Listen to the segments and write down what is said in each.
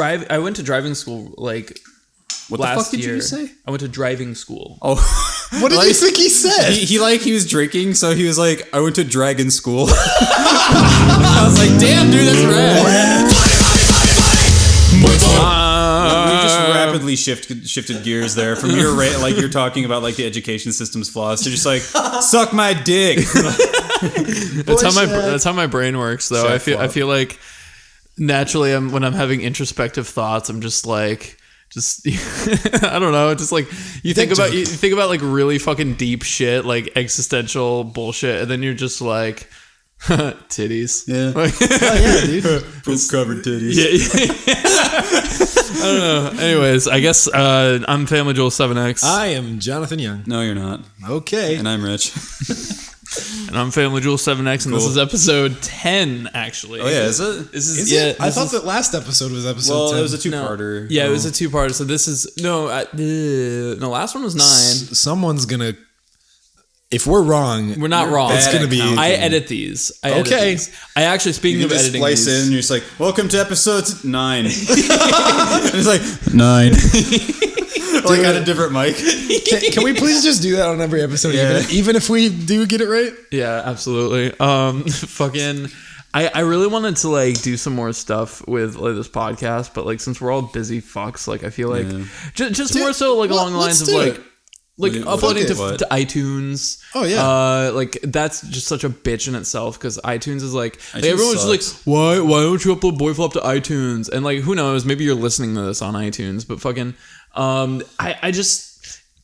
I went to driving school like What last the fuck did year. you say? I went to driving school. Oh, What did you think he said? he was drinking, so he was like, I went to dragon school. I was like, damn, dude, that's rad. We just rapidly shifted gears there from your like you're talking about like the education system's flaws to just like suck my dick. That's how my brain works, though. I feel like naturally, when I'm having introspective thoughts, I'm just like. I don't know. Just like you think about like really fucking deep shit, like existential bullshit, and then you're just like titties. Yeah. Like, Oh yeah, dude. Poop covered titties. Yeah. I don't know. Anyways, I guess I'm Family Jewel 7X. I am Jonathan Young. No, you're not. Okay. And I'm Rich. And I'm Family Jewel 7X, and this is episode 10, actually. Oh yeah, is it? This is Is it? I thought that last episode was episode 10. It was a two-parter. Yeah, it was a two-parter. So this is no. Last one was 9. Someone's gonna. If we're wrong, We're not wrong. It's gonna be. I edit these. I actually, speaking You of just editing splice these, in and you're just like, welcome to episode 9. And it's like, 9. Like on a different mic. Can we please just do that on every episode, Yeah. even if we do get it right? yeah, absolutely. Fucking, I really wanted to like do some more stuff with like this podcast, but like since we're all busy fucks, like I feel like just more so like along the lines of like. Like uploading to iTunes. Oh yeah. Like that's just such a bitch in itself because iTunes is like iTunes everyone's sucks. just like why don't you upload BoyFlop to iTunes, and like who knows, maybe you're listening to this on iTunes, but fucking I just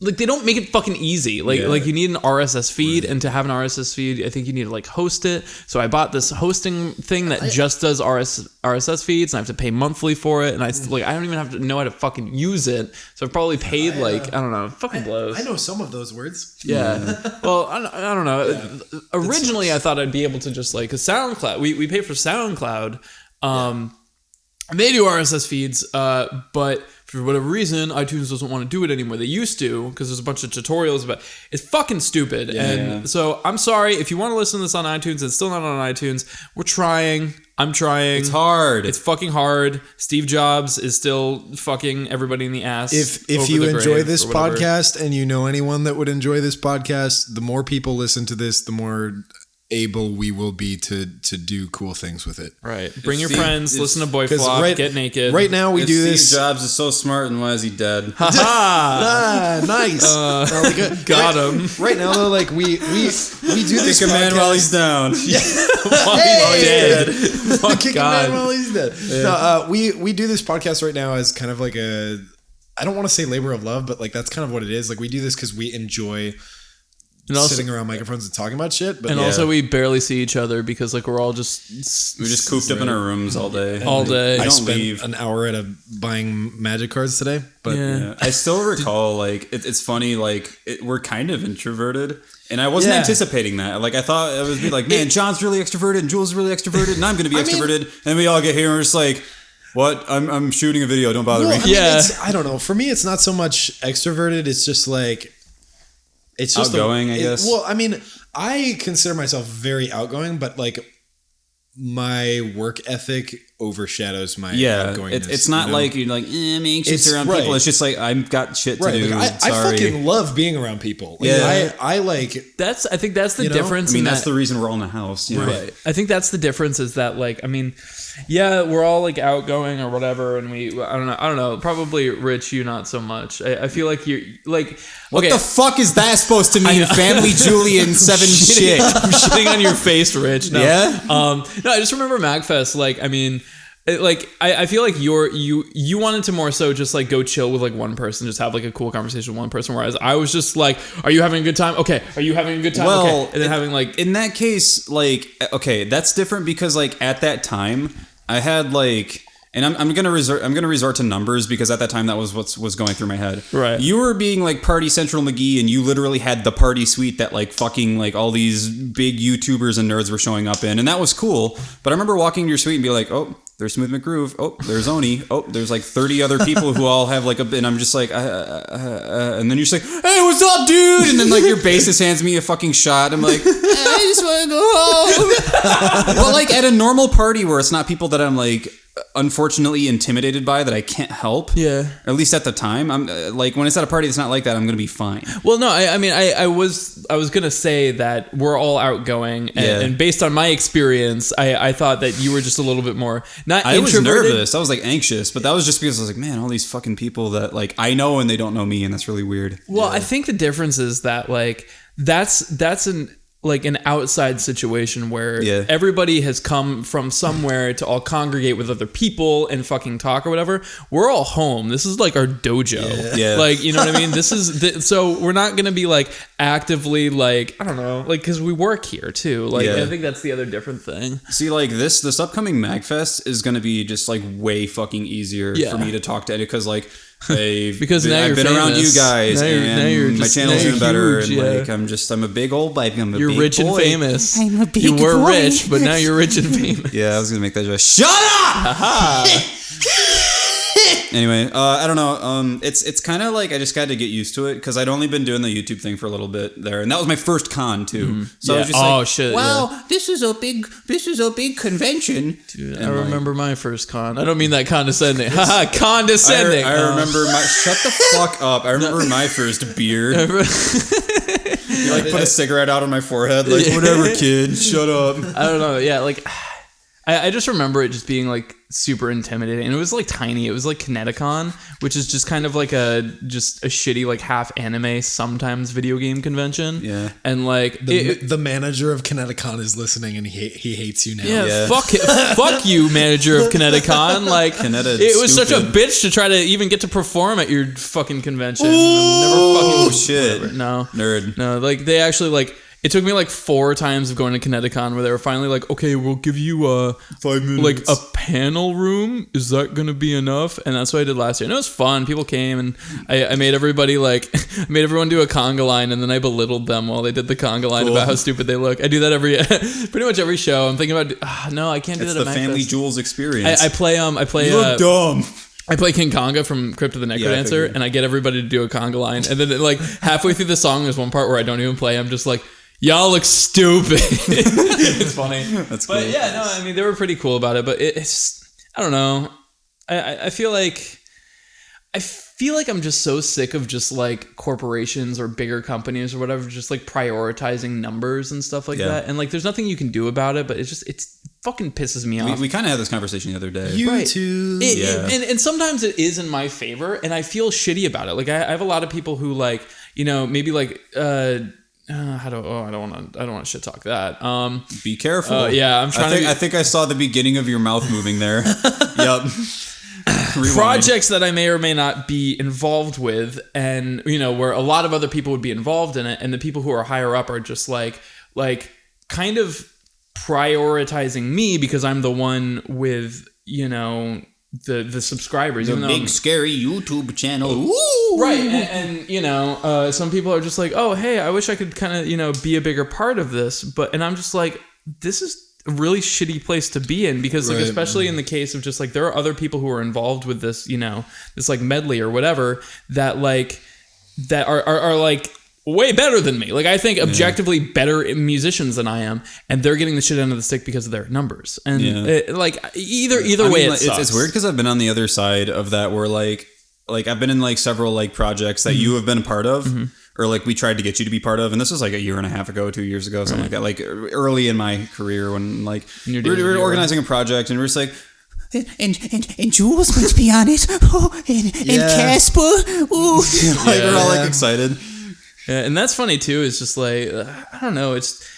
like they don't make it fucking easy. Like you need an RSS feed, and to have an RSS feed, I think you need to like host it. So I bought this hosting thing that just does RSS feeds, and I have to pay monthly for it. And I don't even have to know how to fucking use it. So I've probably paid I don't know, fucking blows. I know some of those words. Yeah. Well, I don't know. Yeah. Originally, I thought I'd be able to just like, cause SoundCloud, we pay for SoundCloud. They do RSS feeds, but for whatever reason, iTunes doesn't want to do it anymore. They used to, because there's a bunch of tutorials about it's fucking stupid. Yeah. And so I'm sorry if you want to listen to this on iTunes. It's still not on iTunes. We're trying. I'm trying. It's hard. It's fucking hard. Steve Jobs is still fucking everybody in the ass. If you enjoy this podcast and you know anyone that would enjoy this podcast, the more people listen to this, the more able we will be to do cool things with it. Right. Bring your friends, listen to BoyFlop, get naked. Right now we do this. Steve Jobs is so smart, and why is he dead? Ha nice. Got him. Right now though, like we do this Kick a man while he's down. While he's dead. Kick a man while he's dead. Yeah. No, we do this podcast right now as kind of like a, I don't want to say labor of love, but like that's kind of what it is. Like we do this because we enjoy sitting around microphones and talking about shit, but also we barely see each other because like we're just cooped up in our rooms all day. I spent an hour at buying magic cards today, but I still recall like it's funny, like we're kind of introverted, and I wasn't anticipating that. Like I thought it would be like, man, John's really extroverted and Jules is really extroverted, and I'm going to be extroverted, and we all get here and we're just like, what? I'm shooting a video. Don't bother me. I don't know. For me, it's not so much extroverted. It's just like. It's just outgoing, I guess. Well, I mean, I consider myself very outgoing, but like my work ethic overshadows my outgoingness. It's not like you're like I'm anxious around people. It's just like I've got shit to do. Like, I fucking love being around people. Like, I like that's. I think that's the difference. I mean, that's the reason we're all in the house. Right. I think that's the difference. Is that like I mean. Yeah, we're all like outgoing or whatever, and I don't know. Probably Rich, you not so much. I feel like you're like. What the fuck is that supposed to mean? Family Julian 7 shit. I'm shitting on your face, Rich. No. Yeah. No, I just remember MagFest. Like, I mean. I feel like you wanted to more so just like go chill with like one person, just have like a cool conversation with one person, whereas I was just like, are you having a good time? Okay. Are you having a good time? Well, okay. And then having like in that case, like, okay, that's different because like at that time I had like, and I'm gonna resort to numbers because at that time that was what was going through my head. Right. You were being like Party Central McGee, and you literally had the party suite that like fucking like all these big YouTubers and nerds were showing up in, and that was cool. But I remember walking to your suite and be like, oh, there's Smooth McGroove. Oh, there's Oni. Oh, there's like 30 other people who all have like a, and I'm just like, and then you're just like, hey, what's up, dude? And then like your bassist hands me a fucking shot. I'm like, I just want to go home. But like at a normal party where it's not people that I'm like unfortunately intimidated by that I can't help. Yeah. Or at least at the time. I'm like, when it's at a party that's not like that, I'm going to be fine. Well, no, I mean, I was going to say that we're all outgoing. And based on my experience, I thought that you were just a little bit more, not I was introverted. nervous. I was like anxious, but that was just because I was like, man, all these fucking people that like I know and they don't know me, and that's really weird. Well, I think the difference is that like that's an outside situation where everybody has come from somewhere to all congregate with other people and fucking talk or whatever. We're all home. This is like our dojo. Yeah. Like, you know what I mean? This is so we're not going to be like actively like, I don't know, like, because we work here too. Like, I think that's the other different thing. See, like this upcoming MagFest is going to be just like way fucking easier for me to talk to, because like because now I've been famous. around you guys, and my channel's doing better, huge, and like I'm a big old baby. You're rich and famous. I'm a big You were boy. rich, but now you're rich and famous. Yeah, I was gonna make that joke. Shut up. Anyway, I don't know. It's kind of like I just got to get used to it because I'd only been doing the YouTube thing for a little bit there, and that was my first con too. So I was just like, shit. Wow, this is a big convention. Dude, I remember my first con. I don't mean that condescending. Haha, condescending. I remember my shut the fuck up. I remember my first beer. You like put a cigarette out on my forehead, like whatever, kid. Shut up. I don't know. Yeah, like I just remember it just being like super intimidating, and it was like tiny. It was like Kineticon, which is just kind of like a shitty like half anime, sometimes video game convention. Yeah, and like the manager of Kineticon is listening, and he hates you now. Yeah. Fuck you, manager of Kineticon. Like it was such a bitch to try to even get to perform at your fucking convention. Oh shit! Whatever. No, nerd. No, like they actually like. It took me like 4 times of going to Kineticon where they were finally like, okay, we'll give you 5 minutes. Like a panel room. Is that going to be enough? And that's what I did last year. And it was fun. People came, and I made everybody like, I made everyone do a conga line, and then I belittled them while they did the conga line about how stupid they look. I do that pretty much every show. I'm thinking about, no, I can't do that at It's the Family MagFest. Jewels experience. I play, you look dumb. I play King Konga from Crypt of the Necrodancer, and I get everybody to do a conga line. And then like halfway through the song, there's one part where I don't even play. I'm just like, y'all look stupid. It's funny. That's cool. But yeah, no, I mean, they were pretty cool about it, but it's, I don't know. I feel like I'm just so sick of just like corporations or bigger companies or whatever, just like prioritizing numbers and stuff like that. And like, there's nothing you can do about it, but it fucking pisses me off. We kind of had this conversation the other day. YouTube. And sometimes it is in my favor, and I feel shitty about it. Like I have a lot of people who like, you know, maybe like, I don't want to shit talk that. Be careful. Yeah, I'm trying I think I saw the beginning of your mouth moving there. Yep. Projects that I may or may not be involved with, and you know, where a lot of other people would be involved in it, and the people who are higher up are just like kind of prioritizing me because I'm the one with, you know, the subscribers, the even big scary YouTube channel. Ooh. Right, and you know, some people are just like, oh, hey, I wish I could kind of, you know, be a bigger part of this, and I'm just like, this is a really shitty place to be in, because like, especially in the case of just like, there are other people who are involved with this, you know, this like medley or whatever, that like that are like way better than me. Like I think objectively better musicians than I am, and they're getting the shit end of the stick because of their numbers. And like either way, it's weird because I've been on the other side of that, where like I've been in like several like projects that you have been a part of, or like we tried to get you to be part of, and this was like a year and a half ago, 2 years ago, something like that. Like early in my career, when like we were organizing a project, and we were just like, and Jules going to be on it. Oh, and Casper. Ooh. like we're all like excited. Yeah, and that's funny too. It's just like, I don't know. It's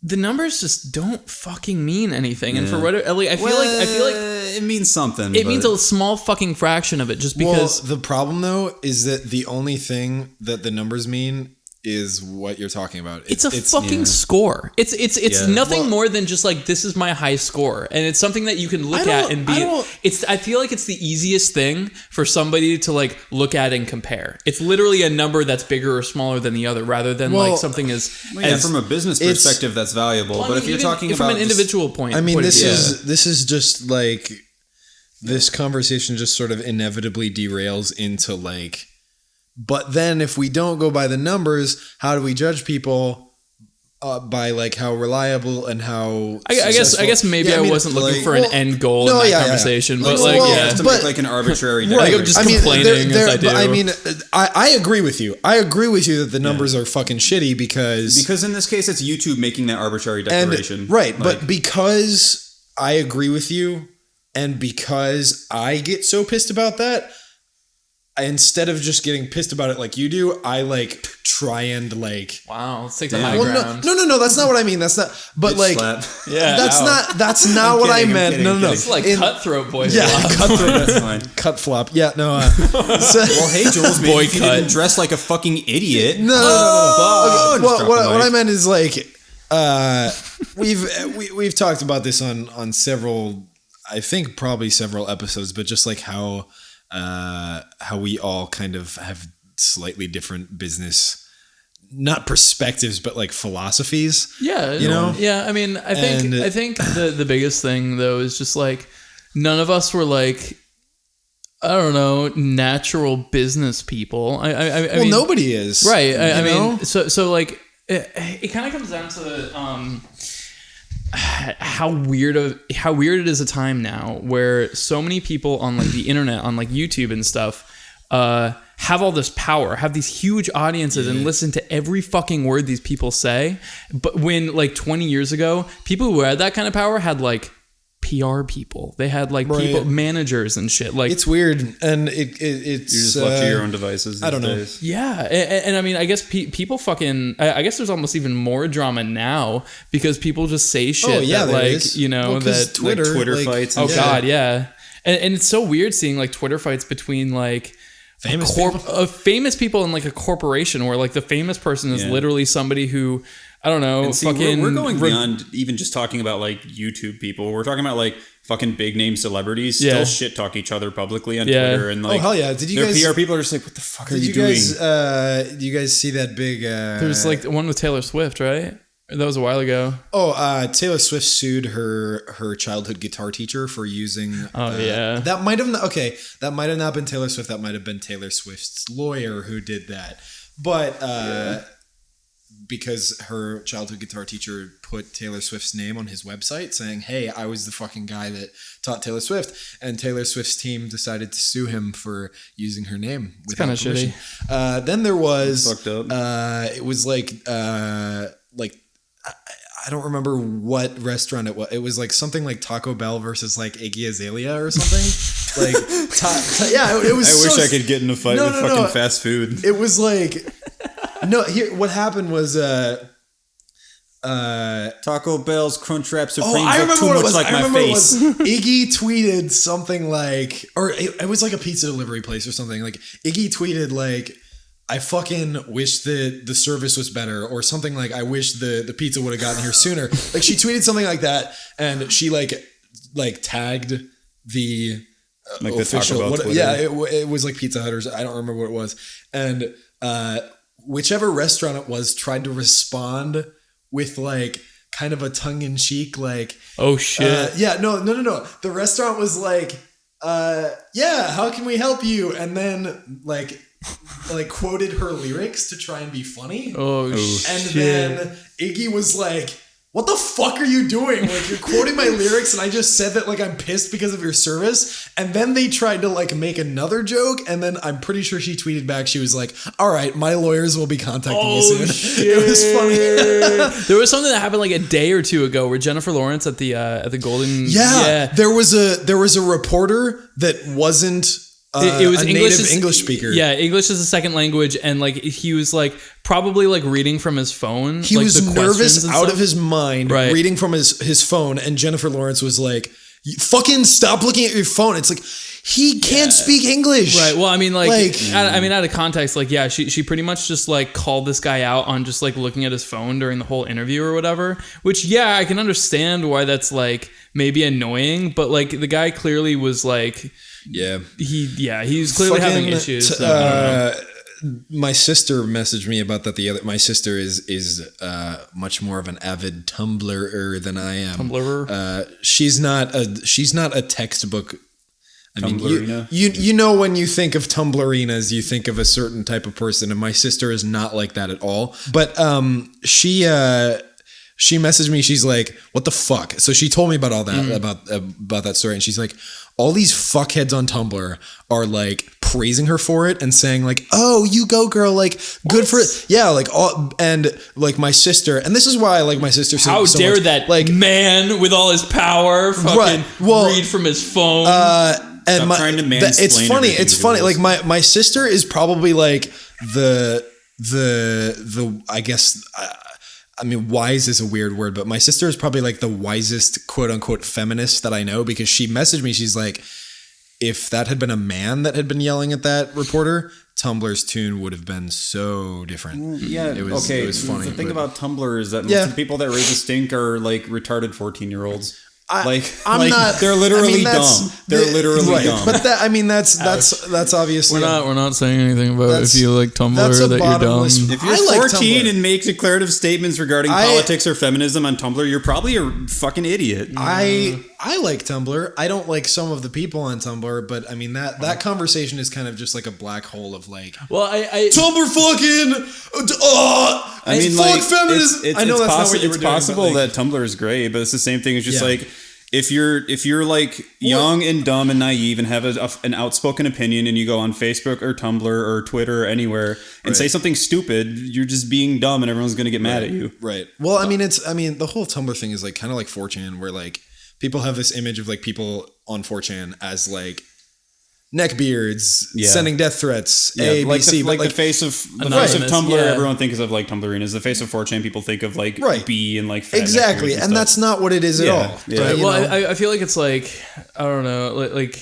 the numbers just don't fucking mean anything, and for whatever, like, I feel like it means something. It means a small fucking fraction of it, just because. Well, the problem though is that the only thing that the numbers mean is what you're talking about. It's a fucking score. It's nothing more than just like, this is my high score, and it's something that you can look at and be. I feel like it's the easiest thing for somebody to like look at and compare. It's literally a number that's bigger or smaller than the other, rather than like something as from a business perspective that's valuable. But if you're talking from about an individual point, I mean, this is just like, this conversation just sort of inevitably derails into like, but then if we don't go by the numbers, how do we judge people by like how reliable and how I guess maybe I wasn't looking for an end goal in that conversation, but to make like an arbitrary. Right, I'm just complaining as I do. But I mean, I agree with you. I agree with you that the numbers are fucking shitty because in this case it's YouTube making that arbitrary declaration, right? But because I agree with you, and because I get so pissed about that. Instead of just getting pissed about it like you do, I like try and like. Wow, let's take the high ground. No, that's not what I mean. That's not. But like, that's not what I meant. No. It's like cutthroat boy. Yeah, cutthroat. That's fine. Cut flop. Yeah, no. Well, hey Jules, maybe if you didn't dress like a fucking idiot. No. Okay, what I meant is like, we've talked about this on several, I think probably several episodes, but just like how we all kind of have slightly different business, not perspectives, but like philosophies. Yeah, you know. Yeah, I mean, I think the biggest thing though is just like none of us were like, I don't know, natural business people. I mean, nobody is, right. I mean, so like it kind of comes down to how weird it is a time now where so many people on like the internet, on like YouTube and stuff, have all this power, have these huge audiences and listen to every fucking word these people say. But when like 20 years ago, people who had that kind of power had like PR people. They had like people, managers and shit. Like it's weird, and it's you're just left to your own devices. I don't know. Yeah, and I mean, I guess people fucking. I guess there's almost even more drama now because people just say shit. Oh yeah, that, like is. You know that Twitter like, fights. And God, yeah, and it's so weird seeing like Twitter fights between like. Famous people in like a corporation where like the famous person is literally somebody who I don't know. See, fucking we're going beyond even just talking about like YouTube people. We're talking about like fucking big name celebrities still shit talk each other publicly on Twitter and like. Oh hell yeah! Did you guys? PR people are just like, what the fuck are you doing? Did you guys see that big? There's like one with Taylor Swift, right? That was a while ago. Taylor Swift sued her childhood guitar teacher for using. That might have not been Taylor Swift. That might have been Taylor Swift's lawyer who did that. But because her childhood guitar teacher put Taylor Swift's name on his website, saying, "Hey, I was the fucking guy that taught Taylor Swift," and Taylor Swift's team decided to sue him for using her name without permission. Shitty. Then there was fucked up. It was like. I don't remember what restaurant it was. It was like something like Taco Bell versus like Iggy Azalea or something. Like, it was. I wish I could get in a fight with fucking fast food. It was like, what happened was, Taco Bell's Crunchwrap Supremes I remember too what it much was. like my face. Iggy tweeted something like, or it was like a pizza delivery place or something. Like Iggy tweeted like, I fucking wish the service was better, or something like, I wish the pizza would have gotten here sooner. Like she tweeted something like that, and she like tagged the official. It was like Pizza Hut or I don't remember what it was, and whichever restaurant it was tried to respond with like kind of a tongue in cheek like, oh shit, no. The restaurant was like, how can we help you? And then like quoted her lyrics to try and be funny. Oh shit. And then Iggy was like, what the fuck are you doing? Like, you're quoting my lyrics and I just said that like I'm pissed because of your service. And then they tried to like make another joke, and then I'm pretty sure she tweeted back, she was like, all right, my lawyers will be contacting you soon. Shit. It was funny. There was something that happened like a day or two ago where Jennifer Lawrence at the Golden there was a reporter that wasn't it was a native English speaker. Yeah, English is a second language, and like he was like probably like reading from his phone. He was nervous out of his mind, right, reading from his phone, and Jennifer Lawrence was like, "Fucking stop looking at your phone." It's like he can't speak English, right? Well, I mean, out of context, like, yeah, she pretty much just like called this guy out on just like looking at his phone during the whole interview or whatever. Which, I can understand why that's like maybe annoying, but like the guy clearly was like. Yeah, he was clearly having issues. My sister messaged me about that. My sister is much more of an avid Tumblr-er than I am. Tumblr-er? She's not a textbook. I mean, you know, when you think of Tumblrinas, you think of a certain type of person, and my sister is not like that at all. But she messaged me. She's like, "What the fuck?" So she told me about all that about that story, and she's like, "All these fuckheads on Tumblr are like praising her for it and saying like, oh, you go girl, like good for it." Yeah, like all and like my sister, and this is why I like my sister. How so dare much, that like man with all his power fucking read from his phone? And trying to mansplain it's funny. everything It's to funny. girls. Like my sister is probably like the I guess. I mean, wise is a weird word, but my sister is probably like the wisest quote unquote feminist that I know, because she messaged me. She's like, if that had been a man that had been yelling at that reporter, Tumblr's tune would have been so different. Yeah, it was funny. The thing but- about Tumblr is that most Yeah. of the people that raise a stink are like retarded 14-year-olds. I'm like, not. They're literally that's dumb. They're literally right. dumb. But that, I mean, that's obviously. We're not saying anything about That's- if you like Tumblr that's or a that you're dumb. bottomless- If you're I like 14 Tumblr. and make declarative statements regarding politics or feminism on Tumblr, you're probably a fucking idiot. I like Tumblr. I don't like some of the people on Tumblr, but I mean that conversation is kind of just like a black hole of like. Well, I Tumblr fucking. I mean, fuck like, feminism. it's I know that's not what you it's were doing, possible but, like, that Tumblr is great, but it's the same thing. It's just Yeah. like if you're like young and dumb and naive and have an outspoken opinion, and you go on Facebook or Tumblr or Twitter or anywhere and say something stupid, you're just being dumb, and everyone's gonna get mad at you. Right. Well, I mean, the whole Tumblr thing is like kind of like 4chan, where like people have this image of like people on 4chan as like neckbeards, sending death threats, A, B, C. Like the face of Tumblr, yeah. everyone thinks of like Tumblrinas. The face of 4chan, people think of like B and like fat exactly, neckbeards and that's not what it is at all. Yeah. But, well, you know, I feel like it's like, I don't know, like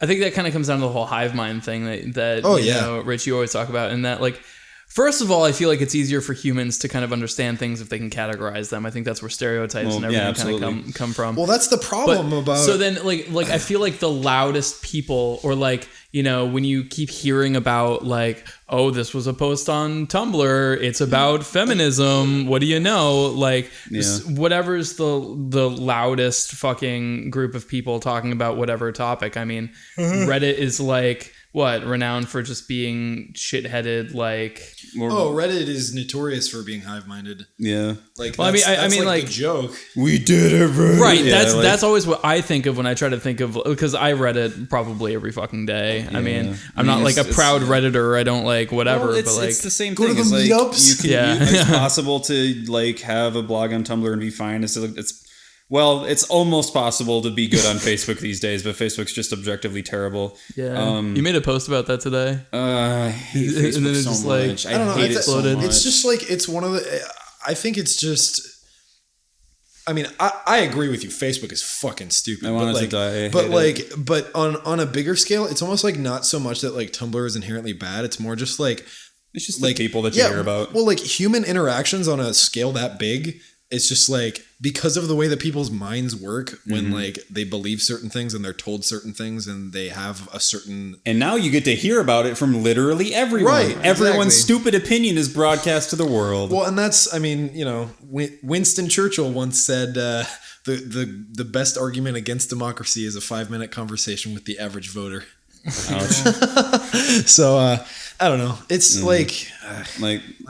I think that kind of comes down to the whole hive mind thing that you know, Rich, you always talk about, and that like. First of all, I feel like it's easier for humans to kind of understand things if they can categorize them. I think that's where stereotypes and everything kind of come from. well, that's the problem about. So then, like I feel like the loudest people, or like, you know, when you keep hearing about like, oh, this was a post on Tumblr, it's about feminism. What do you know? Like, whatever's the loudest fucking group of people talking about whatever topic. I mean, Reddit is like. What, renowned for just being shit-headed, like... Reddit is notorious for being hive-minded. Yeah. Like, well, that's, I mean, like like the joke. We did it, bro. Right, Yeah, that's always what I think of when I try to think of... Because I Reddit probably every fucking day. Yeah. I mean, I'm not like a proud Redditor. I don't like whatever, Well, but like... It's the same go thing. to the meetups. It's possible to like have a blog on Tumblr and be fine. It's almost possible to be good on Facebook these days, but Facebook's just objectively terrible. Yeah. You made a post about that today. I hate Facebook and then it's so just much. like, I don't know. hate it so much. It's just like, it's one of the... I think it's just... I mean, I agree with you. Facebook is fucking stupid. I want it to die. I But hate like, it. but on a bigger scale, it's almost like not so much that like Tumblr is inherently bad. It's more just like... It's just like the people that you hear about. Well, like human interactions on a scale that big, it's just like because of the way that people's minds work when like they believe certain things and they're told certain things and they have a certain. And now you get to hear about it from literally everyone. Right, Everyone's exactly. stupid opinion is broadcast to the world. Well, and that's, I mean, you know, Winston Churchill once said the best argument against democracy is a 5-minute conversation with the average voter. So I don't know. It's like I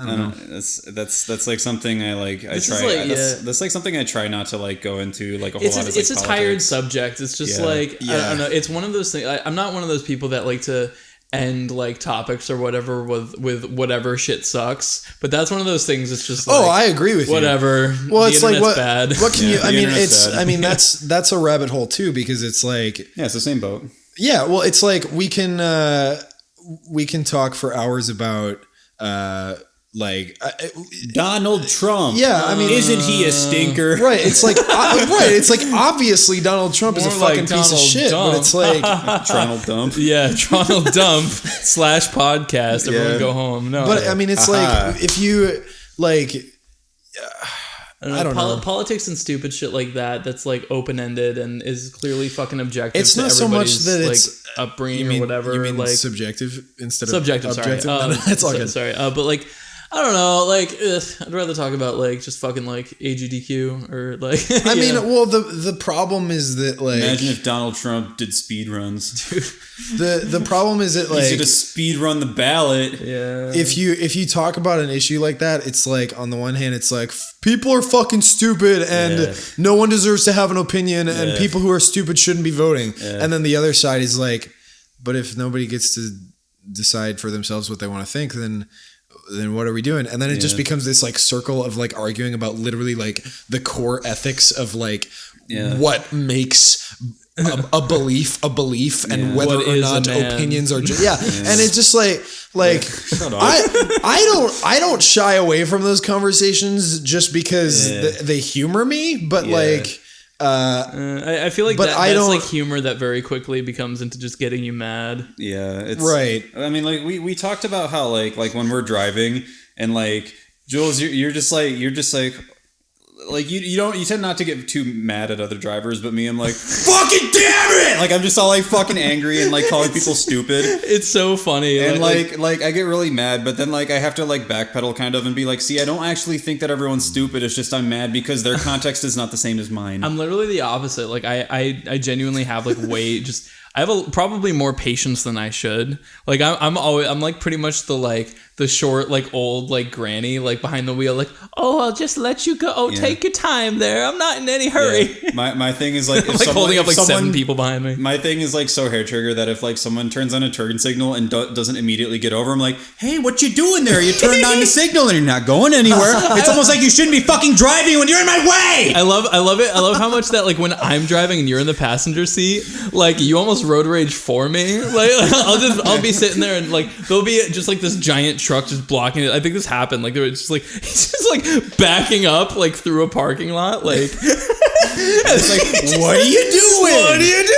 don't know. That's like something I like. That's like something I try not to like go into like a whole lot. It's a tired subject. It's just like I don't know. It's one of those things. I'm not one of those people that like to end like topics or whatever with whatever shit sucks. But that's one of those things. It's just like, I agree with whatever. you. Well, it's like bad. What can you? I mean, internet's it's. bad. I mean, that's a rabbit hole too, because it's like it's the same boat. Yeah, well, it's like we can talk for hours about Donald Trump. Yeah, I mean, isn't he a stinker? Right. It's like right. It's like obviously Donald Trump is a More fucking like piece of Donald shit, Dump. but it's like Donald Dump. Yeah, Donald Dump / podcast. Everyone go home. No, but I mean, it's like if you like. I don't know. Politics and stupid shit like that. That's like open ended and is clearly fucking objective. It's to not so much everybody's, that it's upbringing or whatever. You mean like subjective instead subjective. of objective? Sorry, It's all good. sorry. But like, I don't know. Like, I'd rather talk about like just fucking like AGDQ or like. I mean, well, the problem is that like. Imagine if Donald Trump did speed runs. The problem is that like. He's gonna speed run the ballot. Yeah. If you talk about an issue like that, it's like on the one hand, it's like people are fucking stupid and no one deserves to have an opinion and people who are stupid shouldn't be voting. Yeah. And then the other side is like, but if nobody gets to decide for themselves what they want to think, then what are we doing? And then it just becomes this like circle of like arguing about literally like the core ethics of like what makes a belief and whether or not opinions are and it's just like I don't shy away from those conversations just because they humor me, but like I feel like that's like humor that very quickly becomes into just getting you mad. Yeah, it's right. I mean, like we talked about how like when we're driving and like Jules, you're just like you tend not to get too mad at other drivers, but me, I'm like, fucking damn it! Like I'm just all like fucking angry and like calling people stupid. It's so funny. And like I get really mad, but then like I have to like backpedal kind of and be like, see, I don't actually think that everyone's stupid. It's just I'm mad because their context is not the same as mine. I'm literally the opposite. Like I genuinely have like I have probably more patience than I should. Like I'm like pretty much the short like old like granny like behind the wheel like, oh, I'll just let you go. Oh, take your time there. I'm not in any hurry. Yeah. My thing is like if like holding up like 7 people behind me. My thing is like so hair trigger that if like someone turns on a turn signal and doesn't immediately get over, I'm like, hey, what you doing there? You turned on the signal and you're not going anywhere. It's almost like you shouldn't be fucking driving when you're in my way. I love it. I love how much that like when I'm driving and you're in the passenger seat, like you almost road rage for me. Like I'll be sitting there and like there'll be just like this giant truck just blocking it. I think this happened. Like it's just like he's just like backing up like through a parking lot. Like it's like, what are you doing? What are you doing?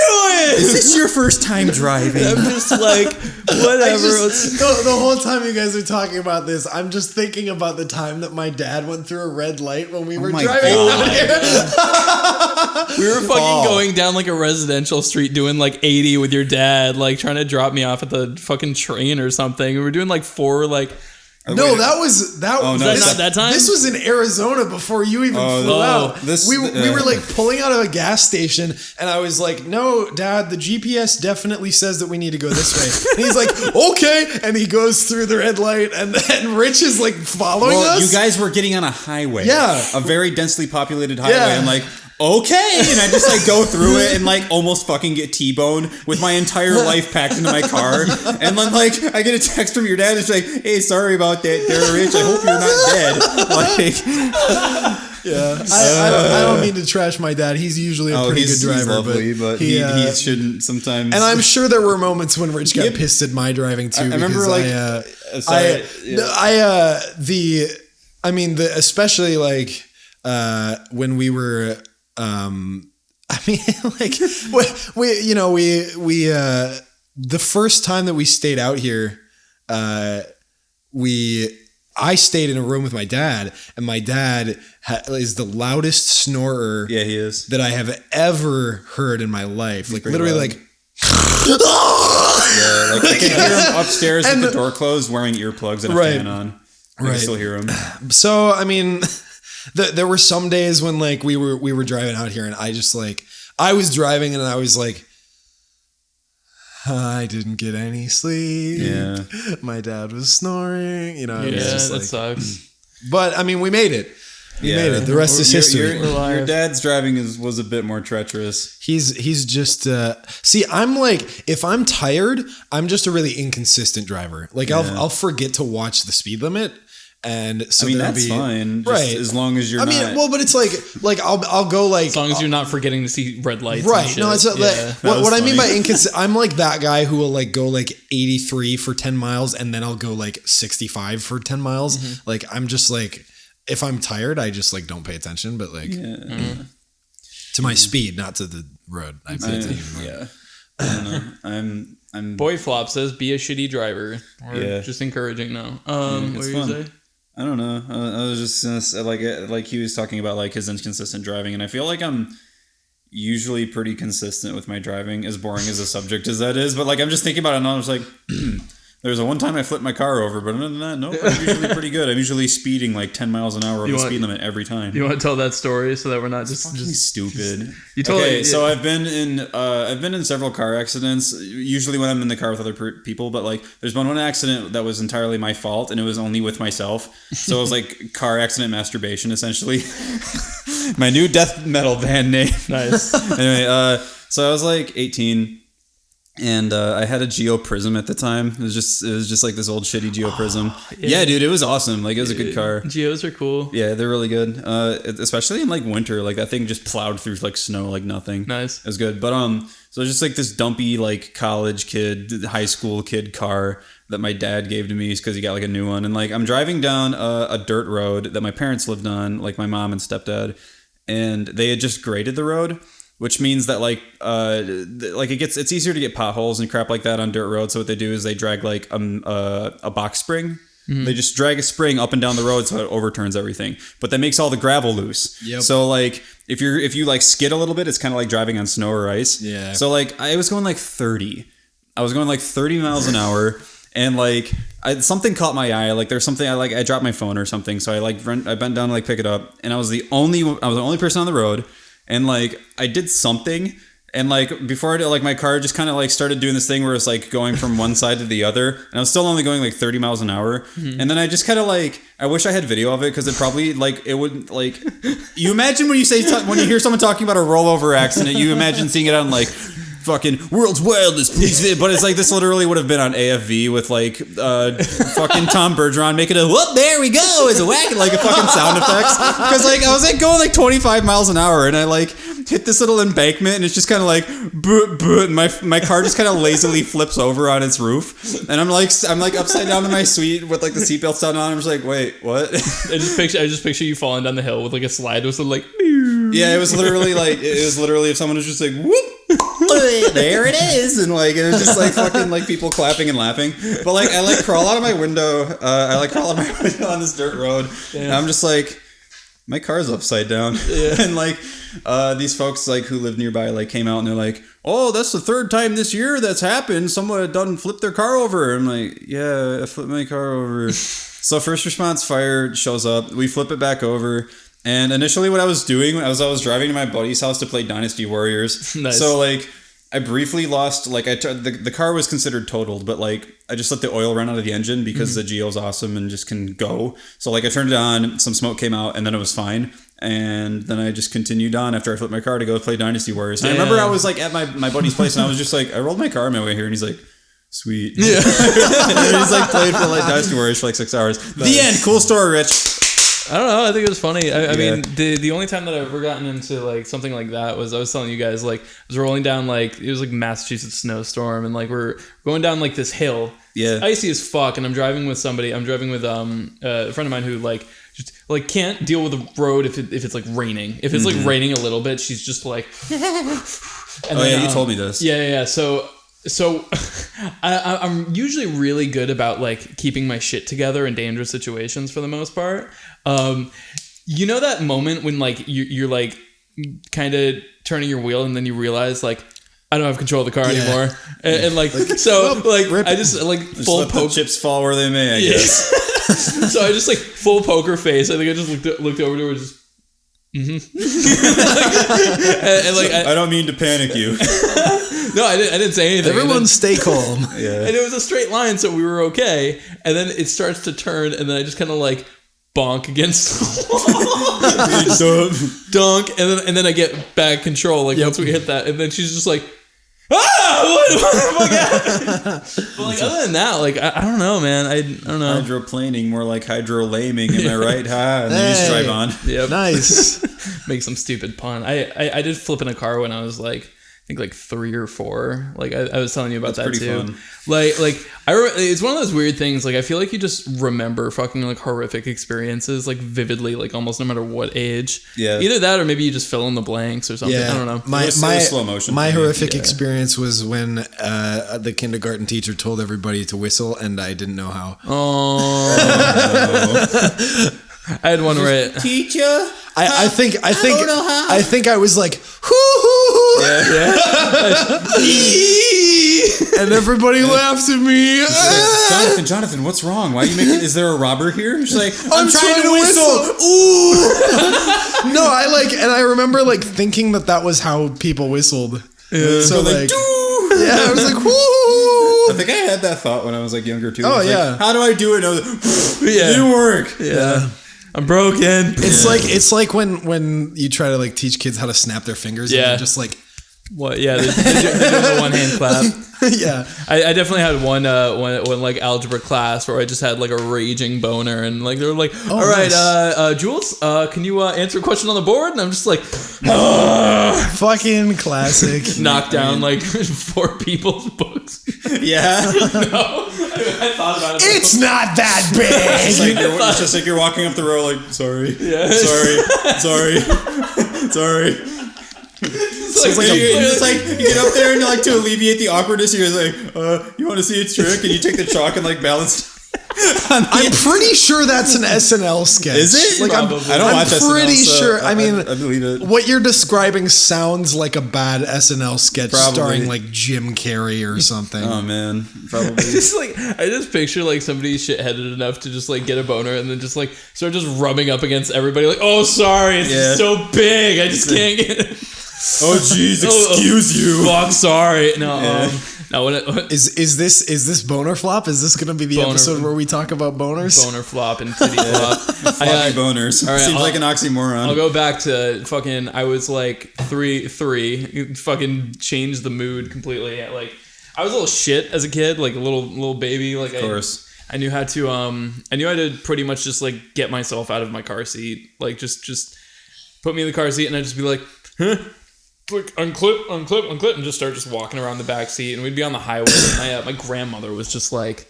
Is this your first time driving? I'm just like, whatever. The whole time you guys are talking about this, I'm just thinking about the time that my dad went through a red light when we were driving out here. We were fucking going down like a residential street doing like 80 with your dad, like trying to drop me off at the fucking train or something. We were doing like 4 like. No, that was not that time. This was in Arizona before you even flew out. We were like pulling out of a gas station, and I was like, "No, Dad, the GPS definitely says that we need to go this way." And he's like, "Okay," and he goes through the red light, and then Rich is like following us. You guys were getting on a highway, a very densely populated highway. I'm like, okay, and I just like go through it and like almost fucking get T-boned with my entire life packed into my car, and then like I get a text from your dad. It's like, hey, sorry about that, there, Rich. I hope you're not dead. Like, I don't mean to trash my dad. He's usually a pretty good driver, he's lovely, but he shouldn't sometimes. And I'm sure there were moments when Rich got pissed at my driving too. I remember like, especially like when we were. I mean, like we the first time that we stayed out here, I stayed in a room with my dad, and my dad is the loudest snorer. Yeah, he is. That I have ever heard in my life. He's like literally loud. like. Yeah, like I can hear him upstairs with the door closed, wearing earplugs and a fan on. I can still hear him. So I mean. There were some days when like we were driving out here, and I just like I was driving and I was like, I didn't get any sleep. Yeah, my dad was snoring. You know, yeah, just that like, sucks. But I mean, we made it. We made it. The rest is history. Your dad's driving was a bit more treacherous. He's just see. I'm like, if I'm tired, I'm just a really inconsistent driver. Like I'll forget to watch the speed limit. And so that's fine, right? As long as you're. I mean, well, but it's like I'll go like as long as you're not forgetting to see red lights, right? And shit. No, it's what I mean by inconsistent. I'm like that guy who will like go like 83 for 10 miles, and then I'll go like 65 for 10 miles. Mm-hmm. Like I'm just like, if I'm tired, I just like don't pay attention. But like to my speed, not to the road. I pay attention. Yeah. I don't know. I'm. BoyFlop says be a shitty driver. Or just encouraging now. What were you say? I don't know. I was just gonna say, like he was talking about like his inconsistent driving, and I feel like I'm usually pretty consistent with my driving, as boring as a subject as that is. But like I'm just thinking about it, and I was like, There was one time I flipped my car over, but other than that, nope, I'm usually pretty good. I'm usually speeding like 10 miles an hour over the speed limit every time. You want to tell that story so that we're not just stupid. You told okay, so I've been in several car accidents. Usually when I'm in the car with other people, but like there's been one accident that was entirely my fault, and it was only with myself. So it was like car accident masturbation, essentially. My new death metal band name. Nice. Anyway, so I was like 18. And I had a Geo Prism at the time. It was just like this old shitty Geo Prism. Yeah, dude, it was awesome. Like it was a good car. Geos are cool. Yeah, they're really good. Especially in like winter. Like that thing just plowed through like snow like nothing. Nice. It was good. But so just like this dumpy like college kid, high school kid car that my dad gave to me because he got like a new one. And like I'm driving down a dirt road that my parents lived on, like my mom and stepdad, and they had just graded the road. Which means that it's easier to get potholes and crap like that on dirt roads. So what they do is they drag like a box spring. Mm-hmm. They just drag a spring up and down the road so it overturns everything. But that makes all the gravel loose. Yep. So like if you like skid a little bit, it's kind of like driving on snow or ice. Yeah. So like I was going like 30. I was going like 30 miles an hour. And like something caught my eye. Like there's something I dropped my phone or something. So I bent down to like pick it up. And I was the only person on the road. And like I did something, and like before I did, like my car just kind of like started doing this thing where it's like going from one side to the other, and I was still only going like 30 miles an hour. Mm-hmm. And then I just kind of like, I wish I had video of it because it probably like it would like, you imagine when you hear someone talking about a rollover accident, you imagine seeing it on like fucking World's Wildest Police Video, but it's like this literally would have been on AFV with like fucking Tom Bergeron making a whoop, there we go, as a whack, like a fucking sound effects, because like I was like going like 25 miles an hour and I like hit this little embankment and it's just kind of like and my car just kind of lazily flips over on its roof and I'm like upside down in my seat with like the seatbelts down on. I'm just like, wait, what? I just picture you falling down the hill with like a slide with like yeah, it was literally if someone was just like whoop, there it is, and like it was just like fucking like people clapping and laughing. But like I like crawl out of my window on this dirt road. Damn. And I'm just like, my car's upside down. Yeah. And like these folks like who live nearby like came out and they're like, oh, that's the third time this year that's happened. Someone had done flipped their car over. I'm like, yeah, I flipped my car over. So first response fire shows up. We flip it back over. And initially what I was doing I was driving to my buddy's house to play Dynasty Warriors. Nice. So like I briefly lost, like the car was considered totaled, but like I just let the oil run out of the engine because the Geo's awesome and just can go. So like I turned it on, some smoke came out, and then it was fine. And then I just continued on after I flipped my car to go play Dynasty Warriors. And I remember I was like at my buddy's place and I was just like, I rolled my car on my way here and he's like, sweet. Yeah. And he's like played for like Dynasty Warriors for like 6 hours. Nice. The end. Cool story, Rich. I don't know. I think it was funny. I mean, the only time that I've ever gotten into like something like that was I was telling you guys, like I was rolling down, like it was like Massachusetts snowstorm, and like we're going down like this hill. Yeah, it's icy as fuck, and I'm driving with somebody. I'm driving with a friend of mine who like just like can't deal with the road if it's like raining. If it's like raining a little bit, she's just like. And then, you told me this. Yeah. So I'm usually really good about like keeping my shit together in dangerous situations for the most part. You know that moment when like you're like kind of turning your wheel and then you realize like I don't have control of the car anymore, and like so like I just like full poker chips fall where they may, I guess. So I just like full poker face. I think I just looked over to her just. Mm-hmm. and like I don't mean to panic you. No, I didn't say anything. Everyone stay calm. Yeah. And it was a straight line, so we were okay. And then it starts to turn, and then I just kind of like bonk against the wall. Dunk, and then I get back control. Like once we hit that, and then she's just like, what the fuck happened? But like other than that, like I don't know, man. I don't know. Hydroplaning, more like hydrolaming. Am I right? And then you just drive on. Yep. Nice. Make some stupid pun. I did flip in a car when I was like. I think like 3 or 4. Like I was telling you about that too. Fun. Like it's one of those weird things. Like I feel like you just remember fucking like horrific experiences like vividly, like almost no matter what age. Yeah. Either that or maybe you just fill in the blanks or something. Yeah. I don't know. My slow motion. My horrific experience was when the kindergarten teacher told everybody to whistle and I didn't know how. Oh. I had one where teacher. I think I was like, hoo hoo hoo. Yeah. and everybody laughed at me. Jonathan, what's wrong? Why are you making? Is there a robber here? She's like, I'm trying to whistle. Ooh. No, I remember like thinking that was how people whistled. Yeah. So like, yeah, I was like, whoo. I think I had that thought when I was like younger too. Oh yeah. Like, how do I do it? And I was like, it didn't work. Yeah. I'm broken. It's like when you try to like teach kids how to snap their fingers. Yeah. And they're just like, what? Yeah, they're doing the one hand clap. Yeah. I definitely had one like algebra class where I just had like a raging boner, and like they were like, all right, nice. Jules, can you answer a question on the board? And I'm just like, fucking classic. Knock down like 4 people's books. Yeah. No, I thought about it. It's not that big. It's just like you're walking up the row like, sorry. Yeah. Sorry. It's like you get up there and like to alleviate the awkwardness, you're like, you want to see a trick? And you take the chalk and like balance. I'm pretty sure that's an SNL sketch. Is it? Like I don't watch SNL. I'm pretty sure. I mean, I believe it. What you're describing sounds like a bad SNL sketch Probably. starring like Jim Carrey or something. Oh man, probably. Just like I just picture like somebody shitheaded enough to just like get a boner and then just like start just rubbing up against everybody like, oh sorry, it's so big, I just can't get it. Oh jeez, excuse you. Fuck, sorry. No, no. Is this boner flop? Is this gonna be the episode where we talk about boners? Boner flop and titty flop. Floppy boners. All right, seems like an oxymoron. I'll go back to fucking. I was like three. Fucking changed the mood completely. Like I was a little shit as a kid, like a little baby. Like of course. I knew how to pretty much just like get myself out of my car seat. Like just put me in the car seat and I'd just be like, huh? Like unclip, and just start just walking around the back seat, and we'd be on the highway. And my grandmother was just like,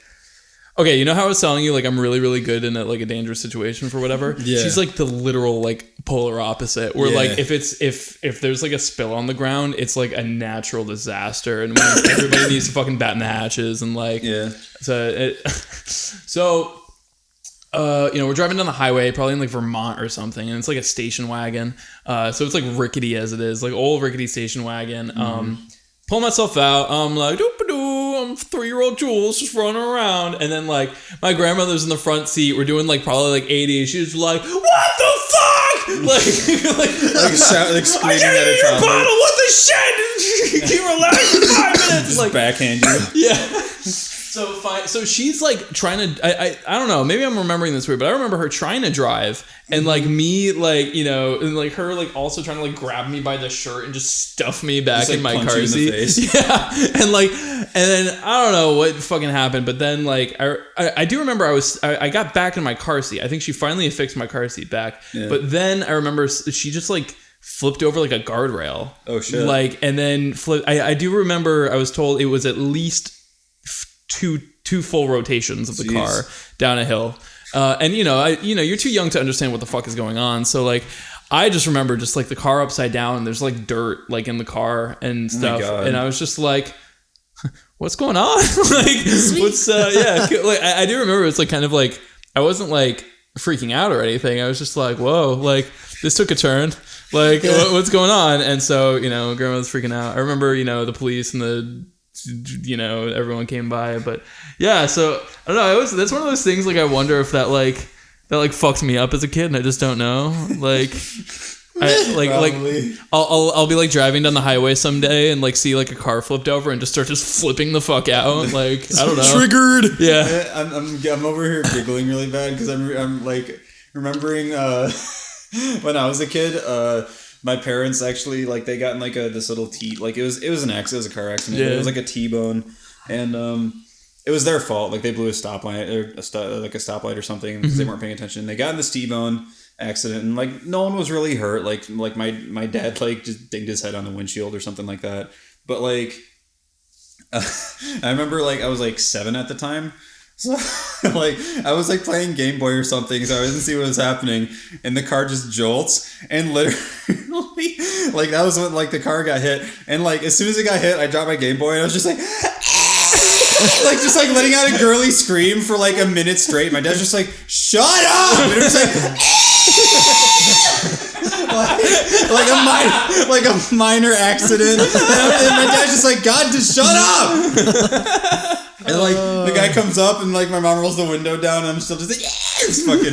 okay, you know how I was telling you like I'm really really good in like a dangerous situation for whatever. Yeah. She's like the literal like polar opposite. Where like if there's like a spill on the ground, it's like a natural disaster, and everybody needs to fucking batten the hatches and like so. We're driving down the highway, probably in like Vermont or something, and it's like a station wagon. So it's like rickety as it is, like old rickety station wagon. Pull myself out. I'm like, I'm 3-year-old Jules just running around, and then like my grandmother's in the front seat. We're doing like probably like 80. She's like, what the fuck? like screaming at a toddler. Bottle, what the shit? Can you relax for 5 minutes? Just like backhand you. Yeah. So fine. So she's like trying to. I don't know. Maybe I'm remembering this weird, but I remember her trying to drive, and like me, like and like her, like also trying to like grab me by the shirt and just stuff me back just, like, in my punch car you in seat. the face. Yeah, and then I don't know what fucking happened, but then like I do remember I got back in my car seat. I think she finally affixed my car seat back, but then I remember she just like flipped over like a guardrail. Oh shit! Like and then flipped. I do remember I was told it was at least two full rotations of the car down a hill, and you're too young to understand what the fuck is going on. So like, I just remember just like the car upside down, and there's like dirt like in the car and stuff, and I was just like, what's going on? Like, what's like I do remember it's like kind of like I wasn't like freaking out or anything. I was just like, whoa, like this took a turn. Like what's going on? And so grandma was freaking out. I remember the police and everyone came by, but yeah, so I don't know, that's one of those things like I wonder if that fucked me up as a kid and I just don't know. Like I'll be like driving down the highway someday and like see like a car flipped over and just start flipping the fuck out. Like I don't know. Triggered. Yeah. I'm over here giggling really bad because I'm like remembering when I was a kid, my parents actually like they got in like this little like it was an accident, it was a car accident. Yeah. It was like a T-bone, and it was their fault. Like they blew a stoplight or a stoplight or something because they weren't paying attention. They got in this T-bone accident and like no one was really hurt. Like my dad like just dinged his head on the windshield or something like that. But like I remember like I was like 7 at the time. So, like, I was, like, playing Game Boy or something, so I didn't see what was happening, and the car just jolts, and literally, like, that was when, like, the car got hit, and, like, as soon as it got hit, I dropped my Game Boy, and I was just like, like, just, like, letting out a girly scream for, like, a minute straight. My dad's just like, shut up! And it was like, like a minor accident, and my dad's just like, God, just shut up. And like the guy comes up and like my mom rolls the window down and I'm still just like, yes, fucking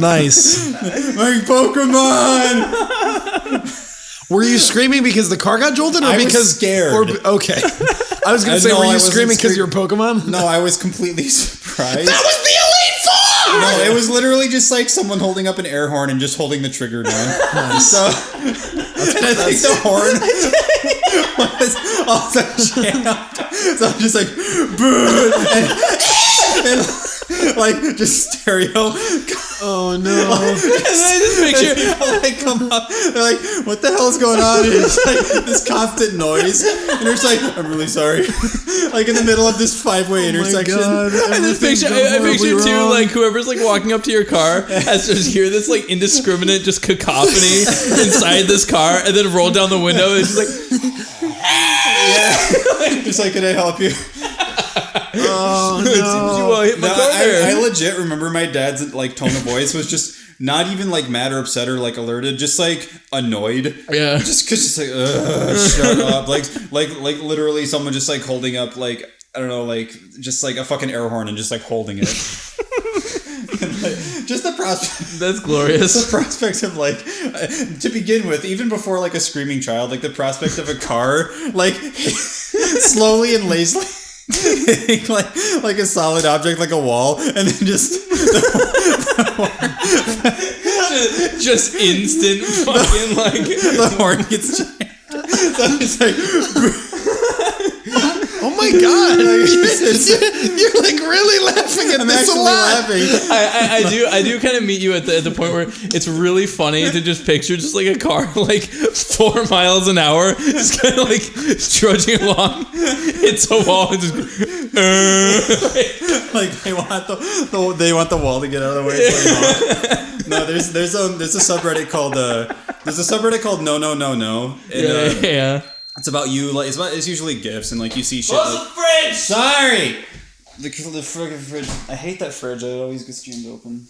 Nice. like Pokemon. Were you screaming because the car got jolted, or I was because scared? Okay, I was gonna say, No, were I you wasn't screaming because you're Pokemon? No, I was completely surprised. That was the Elite Four. No, it was literally just like someone holding up an air horn and just holding the trigger down. Nice. So, and I think the horn was also jammed. So I'm just like, boo, and like just stereo. Oh no! And then I just picture Like come up, they're like, "What the hell's going on?" And it's like this constant noise, and they're just like, "I'm really sorry." Like in the middle of this 5-way intersection. I just picture, I picture too, like whoever's like walking up to your car has to just hear this like indiscriminate just cacophony inside this car, and then roll down the window and just like, yeah, just like, "Can I help you?" Oh no! Hit my car I there. legit remember my dad's like tone of voice was just not even like mad or upset or like alerted, just like annoyed. Yeah. Just cause just like, shut up. Like literally someone just like holding up like, I don't know, like just like a fucking air horn and just like holding it. And, like, just the prospect. That's glorious. The prospect of like, to begin with, even before like a screaming child, like the prospect of a car like slowly and lazily hitting like a solid object like a wall, and then just just instant fucking like the horn gets jammed. So it's like, Oh my god! You're like really laughing at I'm this a actually lot. laughing. I do kind of meet you at the point where it's really funny to just picture just like a car like 4 miles an hour just kind of like trudging along, hits a wall and just Like they want the wall to get out of the way. No, there's a subreddit called No No No No. And, yeah. It's about you, like it's usually GIFs and like you see shit. Close Like, the fridge. sorry, the friggin' fridge. I hate that fridge. It always gets jammed open.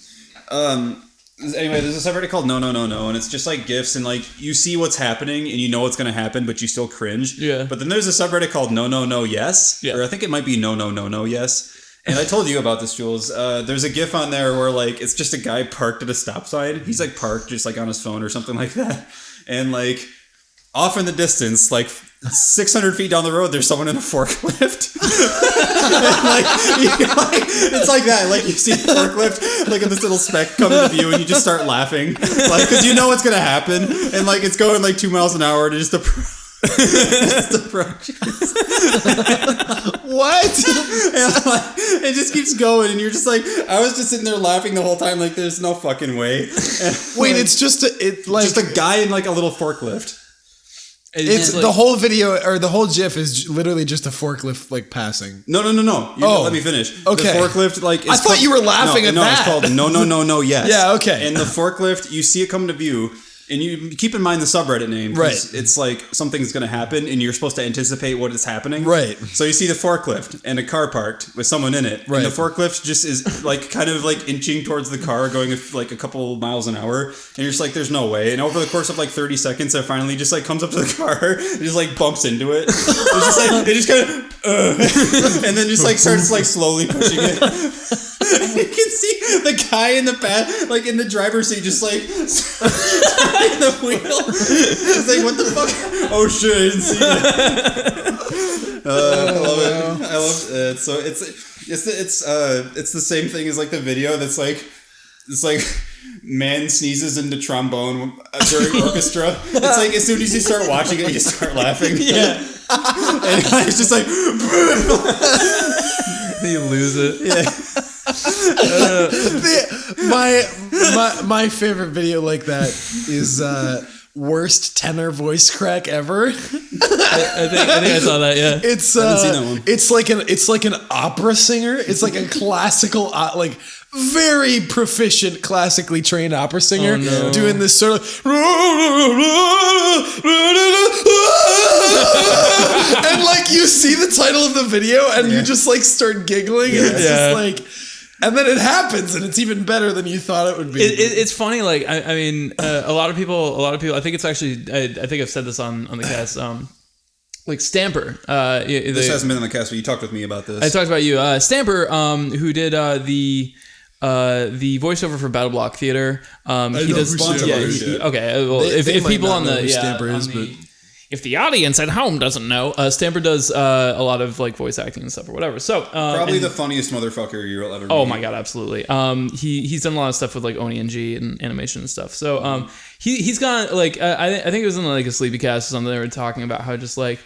Anyway, there's a subreddit called No No No No, and it's just like GIFs and like you see what's happening and you know what's gonna happen, but you still cringe. Yeah. But then there's a subreddit called No No No Yes, Yeah. or I think it might be No No No No Yes. And I told you about this, Jules. There's a GIF on there where like it's just a guy parked at a stop sign. He's like parked just like on his phone or something like that, and like off in the distance, like 600 feet down the road, there's someone in a forklift. It's like that. Like you see the forklift, like in this little speck come into view, and you just start laughing, like because you know what's gonna happen, and like it's going like 2 miles an hour to just approach. What? And like, it just keeps going, and you're just like, I was just sitting there laughing the whole time, like there's no fucking way. And, Wait, like, it's just just a guy in like a little forklift. It's like, the whole video or the whole GIF is literally just a forklift like passing. No. Let me finish. Okay. The forklift, like, I thought you were laughing at that. No, it's called No No No No Yes. Yeah, okay. And the forklift, you see it come to view, and you keep in mind the subreddit name. 'Cause Right. It's like something's going to happen, and you're supposed to anticipate what is happening. Right. So you see the forklift and a car parked with someone in it. Right. And the forklift just is like kind of like inching towards the car, going like a couple miles an hour, and you're just like, there's no way. And over the course of like 30 seconds, it finally just like comes up to the car and just like bumps into it. It's just like it just kind of and then just like starts like slowly pushing it. And you can see the guy in the back, like in the driver's seat, just like turning the wheel. It's like, what the fuck? Oh shit, I didn't see that. I love it. I love it. So it's the same thing as like the video that's like, it's like man sneezes into trombone during orchestra. It's like as soon as you start watching it, you start laughing. Yeah. And it's just like you lose it. yeah. My favorite video like that is worst tenor voice crack ever. I think I saw that. Yeah. It's haven't seen that one. it's like an opera singer. It's like a classical like very proficient classically trained opera singer doing this sort of and like you see the title of the video and you just like start giggling and it's just like And then it happens, and it's even better than you thought it would be. It's funny. Like I mean, a lot of people. I think it's actually. I think I've said this on the cast. Like Stamper. This hasn't been on the cast, but you talked with me about this. I talked about you. Stamper, who did the voiceover for Battle Block Theater. He does. Okay. Well, if people on the Stamper is, but if the audience at home doesn't know, Stamper does a lot of like voice acting and stuff or whatever. So probably the funniest motherfucker you'll ever meet. Oh my god, absolutely. He's done a lot of stuff with like Oni NG and animation and stuff. So he's got like I think it was in like a Sleepy Cast or something. They were talking about how just like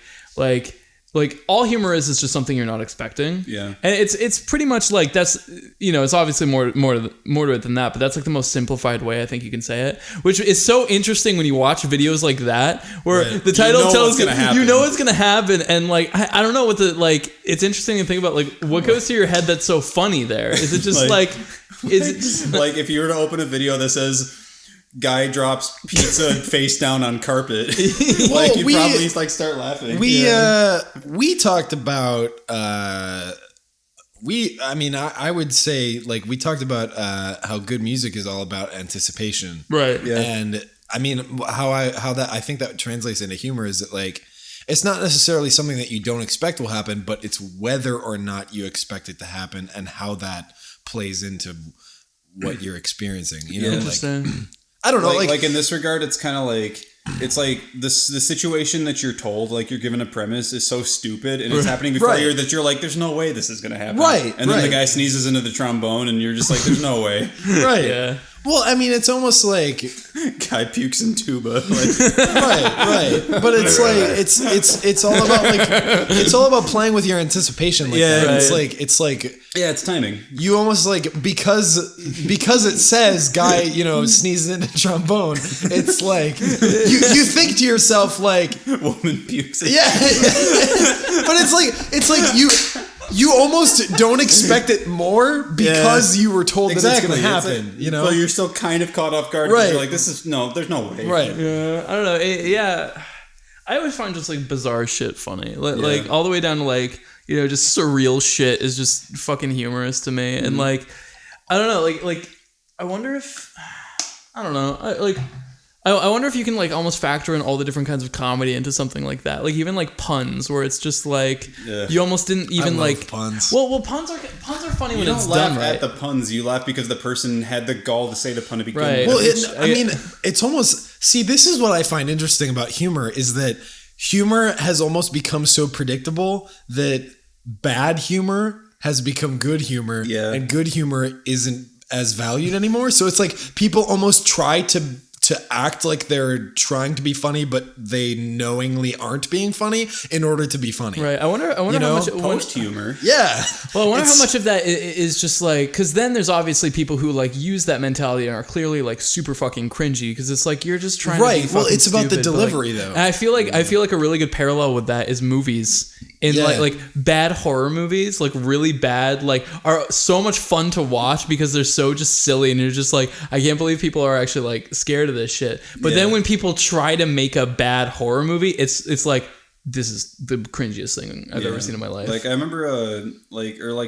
all humor is just something you're not expecting. Yeah. And it's pretty much like that's, you know, it's obviously more to it than that, but that's like the most simplified way I think you can say it, which is so interesting when you watch videos like that where the title tells you know what's going to happen. And like, I don't know what it's interesting to think about like what goes through your head that's so funny there. Is it just is it just like if you were to open a video that says guy drops pizza face down on carpet, like you'd probably like start laughing. We talked about I would say like we talked about how good music is all about anticipation, right? Yeah. And I mean how I think that translates into humor is that like it's not necessarily something that you don't expect will happen, but it's whether or not you expect it to happen and how that plays into what you're experiencing, you know. Interesting. Like, I don't know, like in this regard, it's kind of like it's like the situation that you're told, like you're given a premise, is so stupid, and it's happening before you that you're like, there's no way this is gonna happen, right? And then the guy sneezes into the trombone, and you're just like, there's no way, right? Yeah. Well, I mean, it's almost like guy pukes in tuba, like right. But it's it's all about like it's all about playing with your anticipation. Like that. Right. It's like it's timing. You almost like because it says guy, you know, sneezes into trombone. It's like you think to yourself like woman pukes. Yeah, but it's like you almost don't expect it more because you were told that it's going to happen. Like, you know, so you're still kind of caught off guard. Right? You're like, there's no way. Right? Yeah, I don't know. I always find just like bizarre shit funny. Like all the way down to like, you know, just surreal shit is just fucking humorous to me. And like, I don't know. Like I wonder if I don't know. I wonder if you can like almost factor in all the different kinds of comedy into something like that. Like even like puns, where it's just like you almost didn't even like puns. Well, puns are funny when it's done right. At the puns, you laugh because the person had the gall to say the pun to begin with. Well, I mean, it's almost this is what I find interesting about humor is that humor has almost become so predictable that bad humor has become good humor, and good humor isn't as valued anymore. So it's like people almost try to act like they're trying to be funny, but they knowingly aren't being funny in order to be funny. Right. I wonder how much post humor. Yeah. Well, I wonder how much of that is just like, because then there's obviously people who like use that mentality and are clearly like super fucking cringy because it's like you're just trying to be fucking well, it's about stupid, the delivery like, though. And I feel like a really good parallel with that is movies. In like bad horror movies, like really bad, like are so much fun to watch because they're so just silly and you're just like, I can't believe people are actually like scared of this shit. But then when people try to make a bad horror movie, it's like, this is the cringiest thing I've ever seen in my life. Like I remember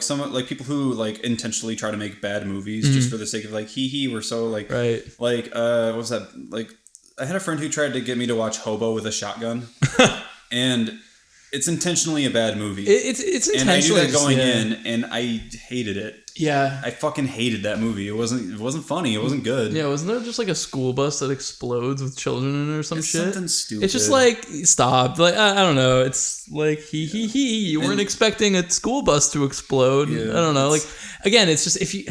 some people who like intentionally try to make bad movies just for the sake of like we're so like what was that, like I had a friend who tried to get me to watch Hobo with a Shotgun and it's intentionally a bad movie. It's intentionally. And I knew that going in, and I hated it. Yeah, I fucking hated that movie. It wasn't funny. It wasn't good. Yeah, wasn't there just like a school bus that explodes with children in it or some shit? Something stupid. It's just like stop. Like I don't know. It's like you weren't expecting a school bus to explode. I don't know. Like again, it's just if you.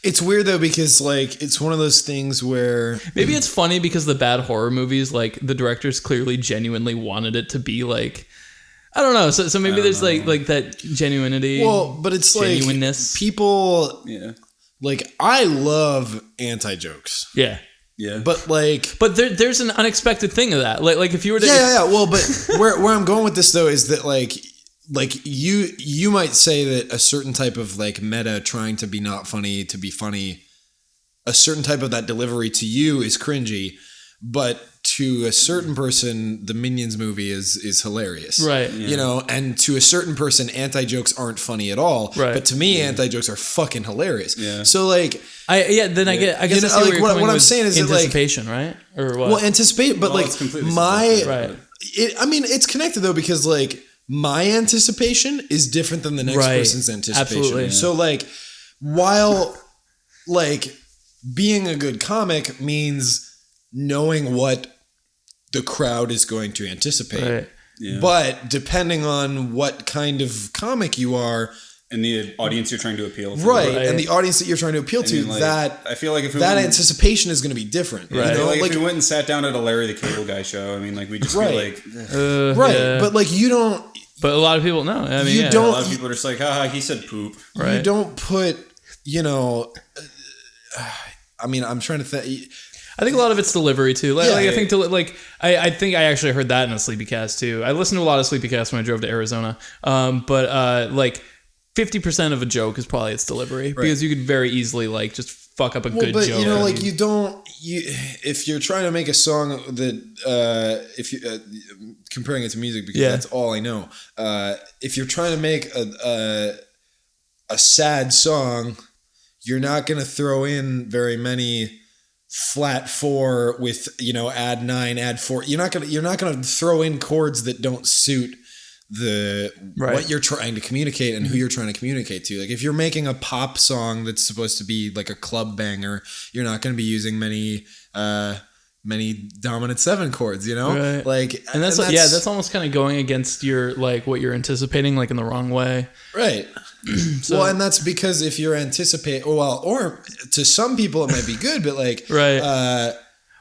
It's weird though because like it's one of those things where maybe it's funny because the bad horror movies, like the directors clearly genuinely wanted it to be like. I don't know. So maybe there's like that genuinity. Well, but it's genuineness. Like people. Yeah. Like I love anti-jokes. Yeah. Yeah. But like. But there's an unexpected thing of that. Like if you were to. Yeah. Well, but where I'm going with this though is that like you might say that a certain type of like meta trying to be not funny to be funny, a certain type of that delivery to you is cringy. but to a certain person, the Minions movie is hilarious. Right. You know, and to a certain person, anti-jokes aren't funny at all. Right. But to me, anti-jokes are fucking hilarious. Yeah. So like, I guess You know, I see like, where you're what coming I'm with saying is that, like- anticipation, right? Or what? well, anticipate, but Well, like it's completely my, subjective. Right. I mean, it's connected though, because like my anticipation is different than the next Right. person's anticipation. Absolutely. So like, while like being a good comic means knowing what the crowd is going to anticipate. Right. Yeah. But depending on what kind of comic you are, And the audience you're trying to appeal to. right, Right. and the audience that you're trying to appeal to, mean, like, that I feel like if we that went- anticipation is going to be different. Right. You know? Like, if we went and sat down at a Larry the Cable Guy show, I mean, like, we just Right. feel like... right. Yeah. But like you don't But a lot of people know. I mean, You yeah. don't- A lot of people are just like, haha, he said poop. Right. you don't put, you know, I mean, I'm trying to think. I think a lot of it's delivery too. Like, Yeah. like, I think I actually heard that in a Sleepy Cast too. I listened to a lot of Sleepy Cast when I drove to Arizona. But like 50% of a joke is probably its delivery because you could very easily like just fuck up a good But joke. you know, like you don't. If you're trying to make a song that, if you comparing it to music, because Yeah. that's all I know. If you're trying to make a sad song, you're not going to throw in very many flat 4 with, you know, add 9, add 4. You're not gonna throw in chords that don't suit the Right. what you're trying to communicate and who you're trying to communicate to. Like if you're making a pop song that's supposed to be like a club banger, you're not going to be using many dominant 7 chords, you know? Right. Like, and that's almost kind of going against your like what you're anticipating like in the wrong way. right. Well, and that's because if you're or to some people it might be good, but like, Right.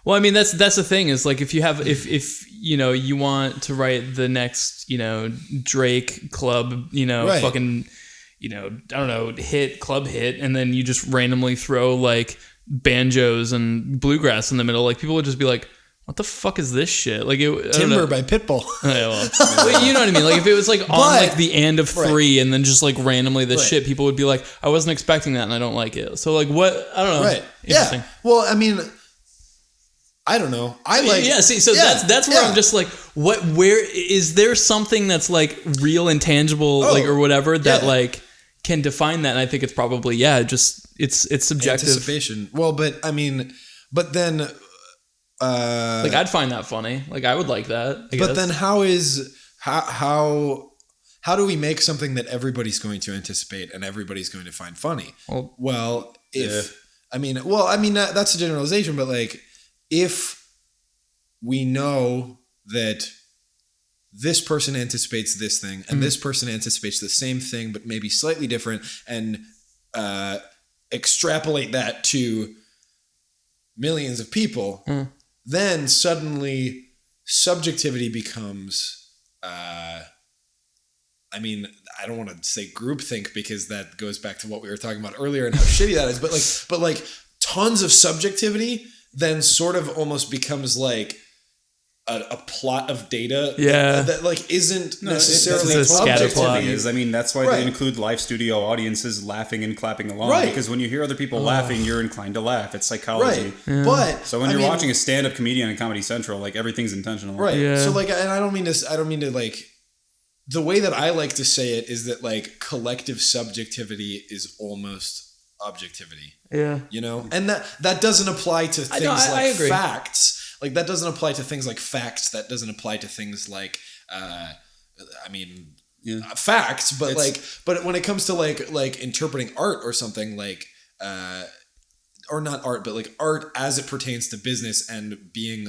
Well, I mean that's the thing is like if you have if you know you want to write the next, you know, Drake club, you know, Right. fucking, you know, I don't know, club hit, and then you just randomly throw like banjos and bluegrass in the middle, like people would just be like, what the fuck is this shit? Like Timber by Pitbull. Yeah, well, you know what I mean? Like if it was like on like the end of 3 and then just like randomly this shit, people would be like, I wasn't expecting that and I don't like it. So like what? I don't know. Right. Interesting. Yeah. Well, I mean, I don't know. That's where I'm just like, where is there something that's like real intangible, like or whatever that like can define that? And I think it's probably just it's subjective. Anticipation. Well, but I mean, but then like I'd find that funny. Like I would like that. I guess. but then how do we make something that everybody's going to anticipate and everybody's going to find funny? Well, I mean that's a generalization, but like if we know that this person anticipates this thing and this person anticipates the same thing but maybe slightly different, and extrapolate that to millions of people, then suddenly subjectivity becomes I mean, I don't want to say groupthink because that goes back to what we were talking about earlier and how shitty that is, but like tons of subjectivity then sort of almost becomes like a plot of data that like isn't necessarily it's a scatter objective. plot. I mean, that's why they include live studio audiences laughing and clapping along. Right. Because when you hear other people laughing, you're inclined to laugh. It's psychology. Right. But So when you're watching a stand-up comedian on Comedy Central, like everything's intentional. right. Yeah. So like, and I don't mean to like, the way that I like to say it is that like collective subjectivity is almost objectivity. Yeah. You know? And that doesn't apply to things I like agree. facts. Like that doesn't apply to things like facts. That doesn't apply to things like facts, but but when it comes to like interpreting art or something like or not art, but like art as it pertains to business and being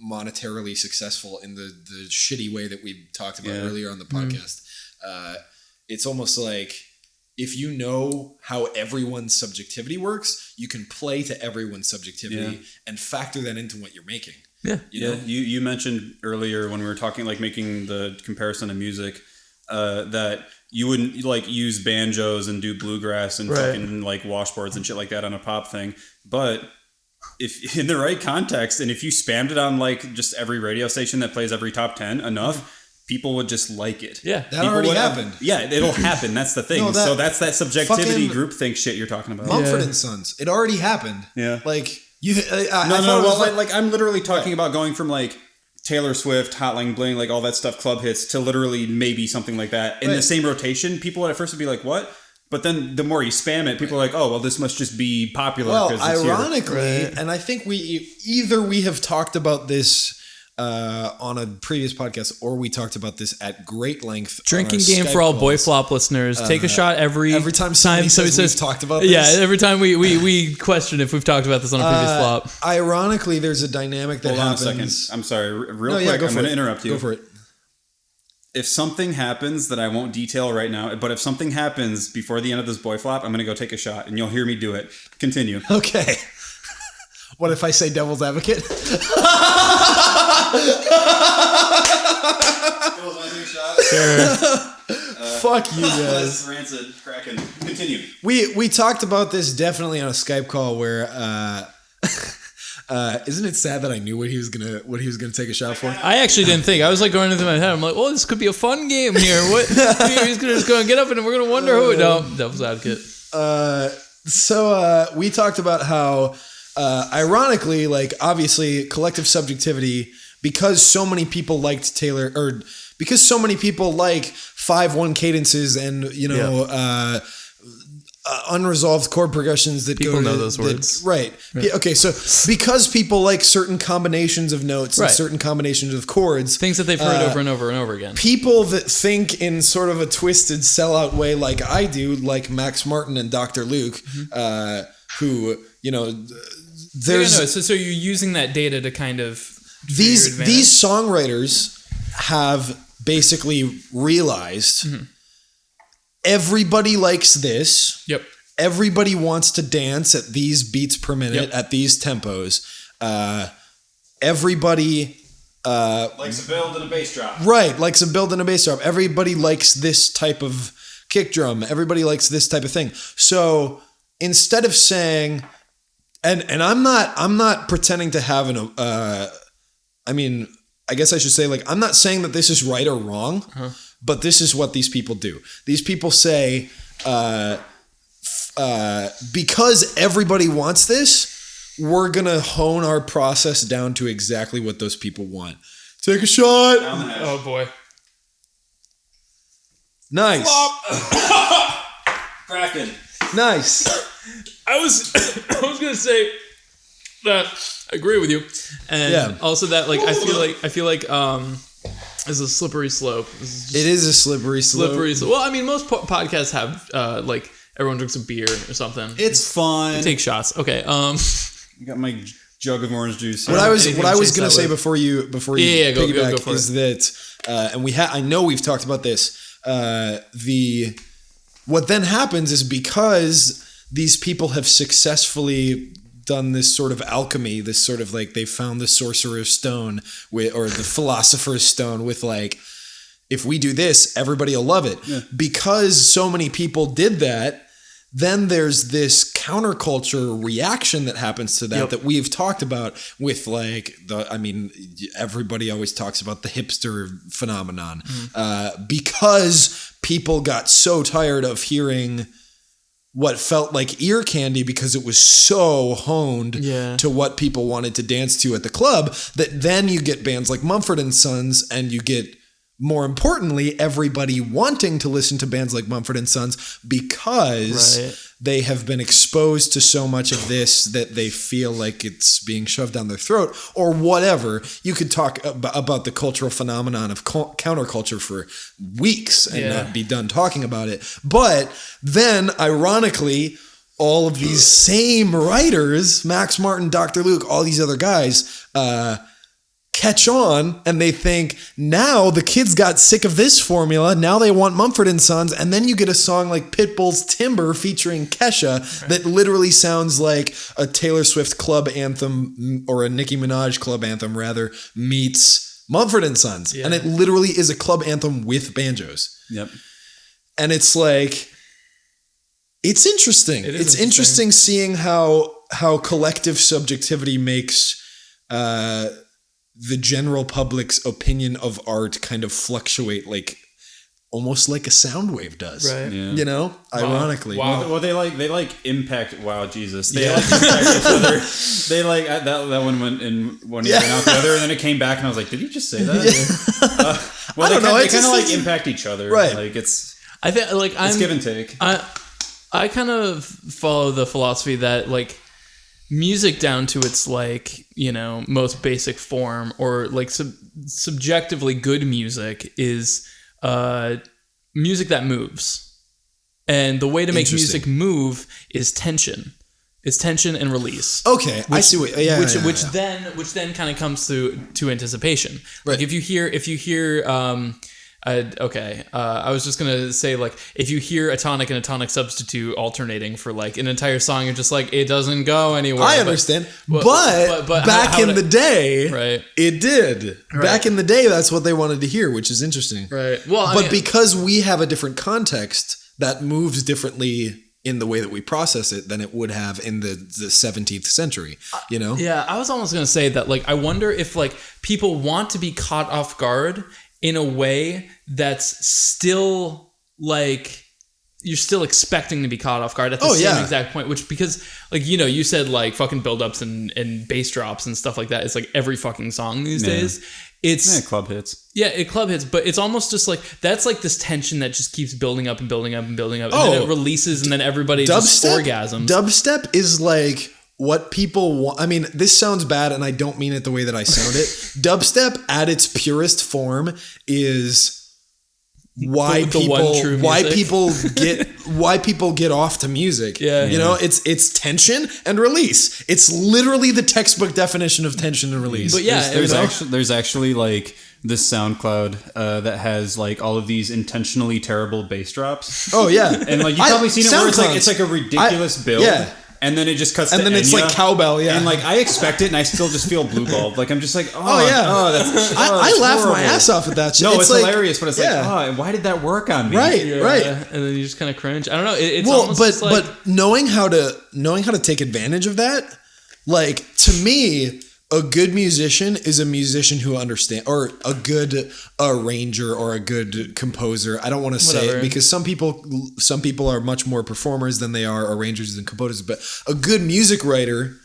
monetarily successful in the shitty way that we talked about earlier on the podcast. It's almost like if you know how everyone's subjectivity works, you can play to everyone's subjectivity and factor that into what you're making. Yeah. You know? You mentioned earlier when we were talking, like making the comparison to music, that you wouldn't like use banjos and do bluegrass and fucking like washboards and shit like that on a pop thing. But if in the right context, and if you spammed it on like just every radio station that plays every top 10 enough, people would just like it. Yeah. That already happened. It'll happen. That's the thing. No, so that's that subjectivity fucking groupthink shit you're talking about. Mumford and Sons. It already happened. Yeah. Like I'm literally talking about going from like Taylor Swift, Hotline Bling, like all that stuff, club hits, to literally maybe something like that in the same rotation. People at first would be like, "What?" But then the more you spam it, people are like, "Oh, well, this must just be popular." Well, it's ironically, and I think we have talked about this on a previous podcast, or we talked about this at great length. Drinking game Skype for all BoyFlop listeners. Take a shot every time somebody says we've talked about this. Yeah, every time we question if we've talked about this on a previous flop. Ironically, there's a dynamic that happens. Hold on a second. I'm sorry. Real quick, I'm going to interrupt you. Go for it. If something happens that I won't detail right now, but if something happens before the end of this BoyFlop, I'm going to go take a shot, and you'll hear me do it. Continue. Okay. What if I say devil's advocate? Fuck you guys. Rancid, Kraken. Continue. We talked about this definitely on a Skype call where isn't it sad that I knew what he was gonna take a shot for? I actually didn't think. I was like going into my head. I'm like, "Oh, this could be a fun game here. What? He's gonna just go and get up, and we're gonna wonder who." No, devil's advocate. So we talked about how, ironically, like obviously collective subjectivity, because so many people liked Taylor, or because so many people like 5/1 cadences and unresolved chord progressions that people go know those words, right? Yeah. Okay, so because people like certain combinations of notes and certain combinations of chords, things that they've heard over and over and over again. People that think in sort of a twisted sellout way, like I do, like Max Martin and Dr. Luke, who there's so you're using that data to kind of these songwriters have basically realized. Everybody likes this. Yep. Everybody wants to dance at these beats per minute, at these tempos. Everybody likes a build and a bass drop. Right, likes a build and a bass drop. Everybody likes this type of kick drum. Everybody likes this type of thing. So instead of saying, and I'm not pretending to have I guess I should say, like, I'm not saying that this is right or wrong. But this is what these people do. These people say, because everybody wants this, we're going to hone our process down to exactly what those people want. Take a shot. Oh, boy. Nice. Kraken. Nice. I was going to say that I agree with you. And also that, like, I feel like it's a slippery slope. It is a slippery slope. Well, I mean, most podcasts have like everyone drinks a beer or something. It's fun. Take shots. Okay. You got my jug of orange juice. What I was going to say before you piggyback go is that, and I know we've talked about this. What then happens is because these people have successfully done this sort of alchemy, this sort of like they found the sorcerer's stone or the philosopher's stone with like, if we do this, everybody will love it. Yeah. Because so many people did that, then there's this counterculture reaction that happens to that that we've talked about with like everybody always talks about the hipster phenomenon because people got so tired of hearing what felt like ear candy because it was so honed to what people wanted to dance to at the club, that then you get bands like Mumford & Sons, and you get, more importantly, everybody wanting to listen to bands like Mumford & Sons because they have been exposed to so much of this that they feel like it's being shoved down their throat or whatever. You could talk about the cultural phenomenon of counterculture for weeks and not be done talking about it. But then, ironically, all of these same writers, Max Martin, Dr. Luke, all these other guys, catch on, and they think, now the kids got sick of this formula, now they want Mumford & Sons, and then you get a song like Pitbull's Timber featuring Kesha that literally sounds like a Taylor Swift club anthem, or a Nicki Minaj club anthem rather, meets Mumford & Sons. And it literally is a club anthem with banjos. Yep. And it's like, it's interesting. It's interesting seeing how collective subjectivity makes the general public's opinion of art kind of fluctuate, like almost like a sound wave does. Right. Yeah. You know, ironically. Wow. Well, they like impact. Wow, Jesus! They like impact each other. They like that one went in one ear and out the other, and then it came back, and I was like, "Did you just say that?" Well, I don't know. They It kind of just like doesn't- impact each other. Right. Like it's I think like it's give and take. I kind of follow the philosophy that like music down to its like, you know, most basic form, or like subjectively good music is music that moves. And the way to make music move is tension. It's tension and release. Okay, I see what. Which then kind of comes to anticipation. Right. Like if you hear I was just gonna say, like, if you hear a tonic and a tonic substitute alternating for like an entire song, you're just like, it doesn't go anywhere. I understand, but back in the day, right? It did. Right. Back in the day, that's what they wanted to hear, which is interesting. Right. Well, but because we have a different context that moves differently in the way that we process it than it would have in the 17th century, you know? Yeah, I was almost gonna say that, like, I wonder if like people want to be caught off guard in a way that's still like you're still expecting to be caught off guard at the same exact point, which, because like, you know, you said like fucking build-ups and bass drops and stuff like that. It's like every fucking song these days. It's club hits. Yeah, it club hits, but it's almost just like that's like this tension that just keeps building up and building up and building up, and then it releases, and then everybody just orgasms. Dubstep is like what people want. I mean, this sounds bad, and I don't mean it the way that I sound it. Dubstep, at its purest form, is why people get off to music. Yeah, you know, it's tension and release. It's literally the textbook definition of tension and release. But yeah, there's actually like this SoundCloud that has like all of these intentionally terrible bass drops. Oh yeah, and like you've probably seen it where it's like a ridiculous build. Yeah. And then it just cuts to and then it's like cowbell, yeah. And like I expect it, and I still just feel blue balled. Like I'm just like, I laugh my ass off at that shit. No, it's like, hilarious, but it's like, why did that work on me? Right, right. And then you just kind of cringe. I don't know. It's but knowing how to take advantage of that, like, to me, a good musician is a musician who understands, or a good arranger or a good composer. I don't want to say it because some people are much more performers than they are arrangers and composers. But a good music writer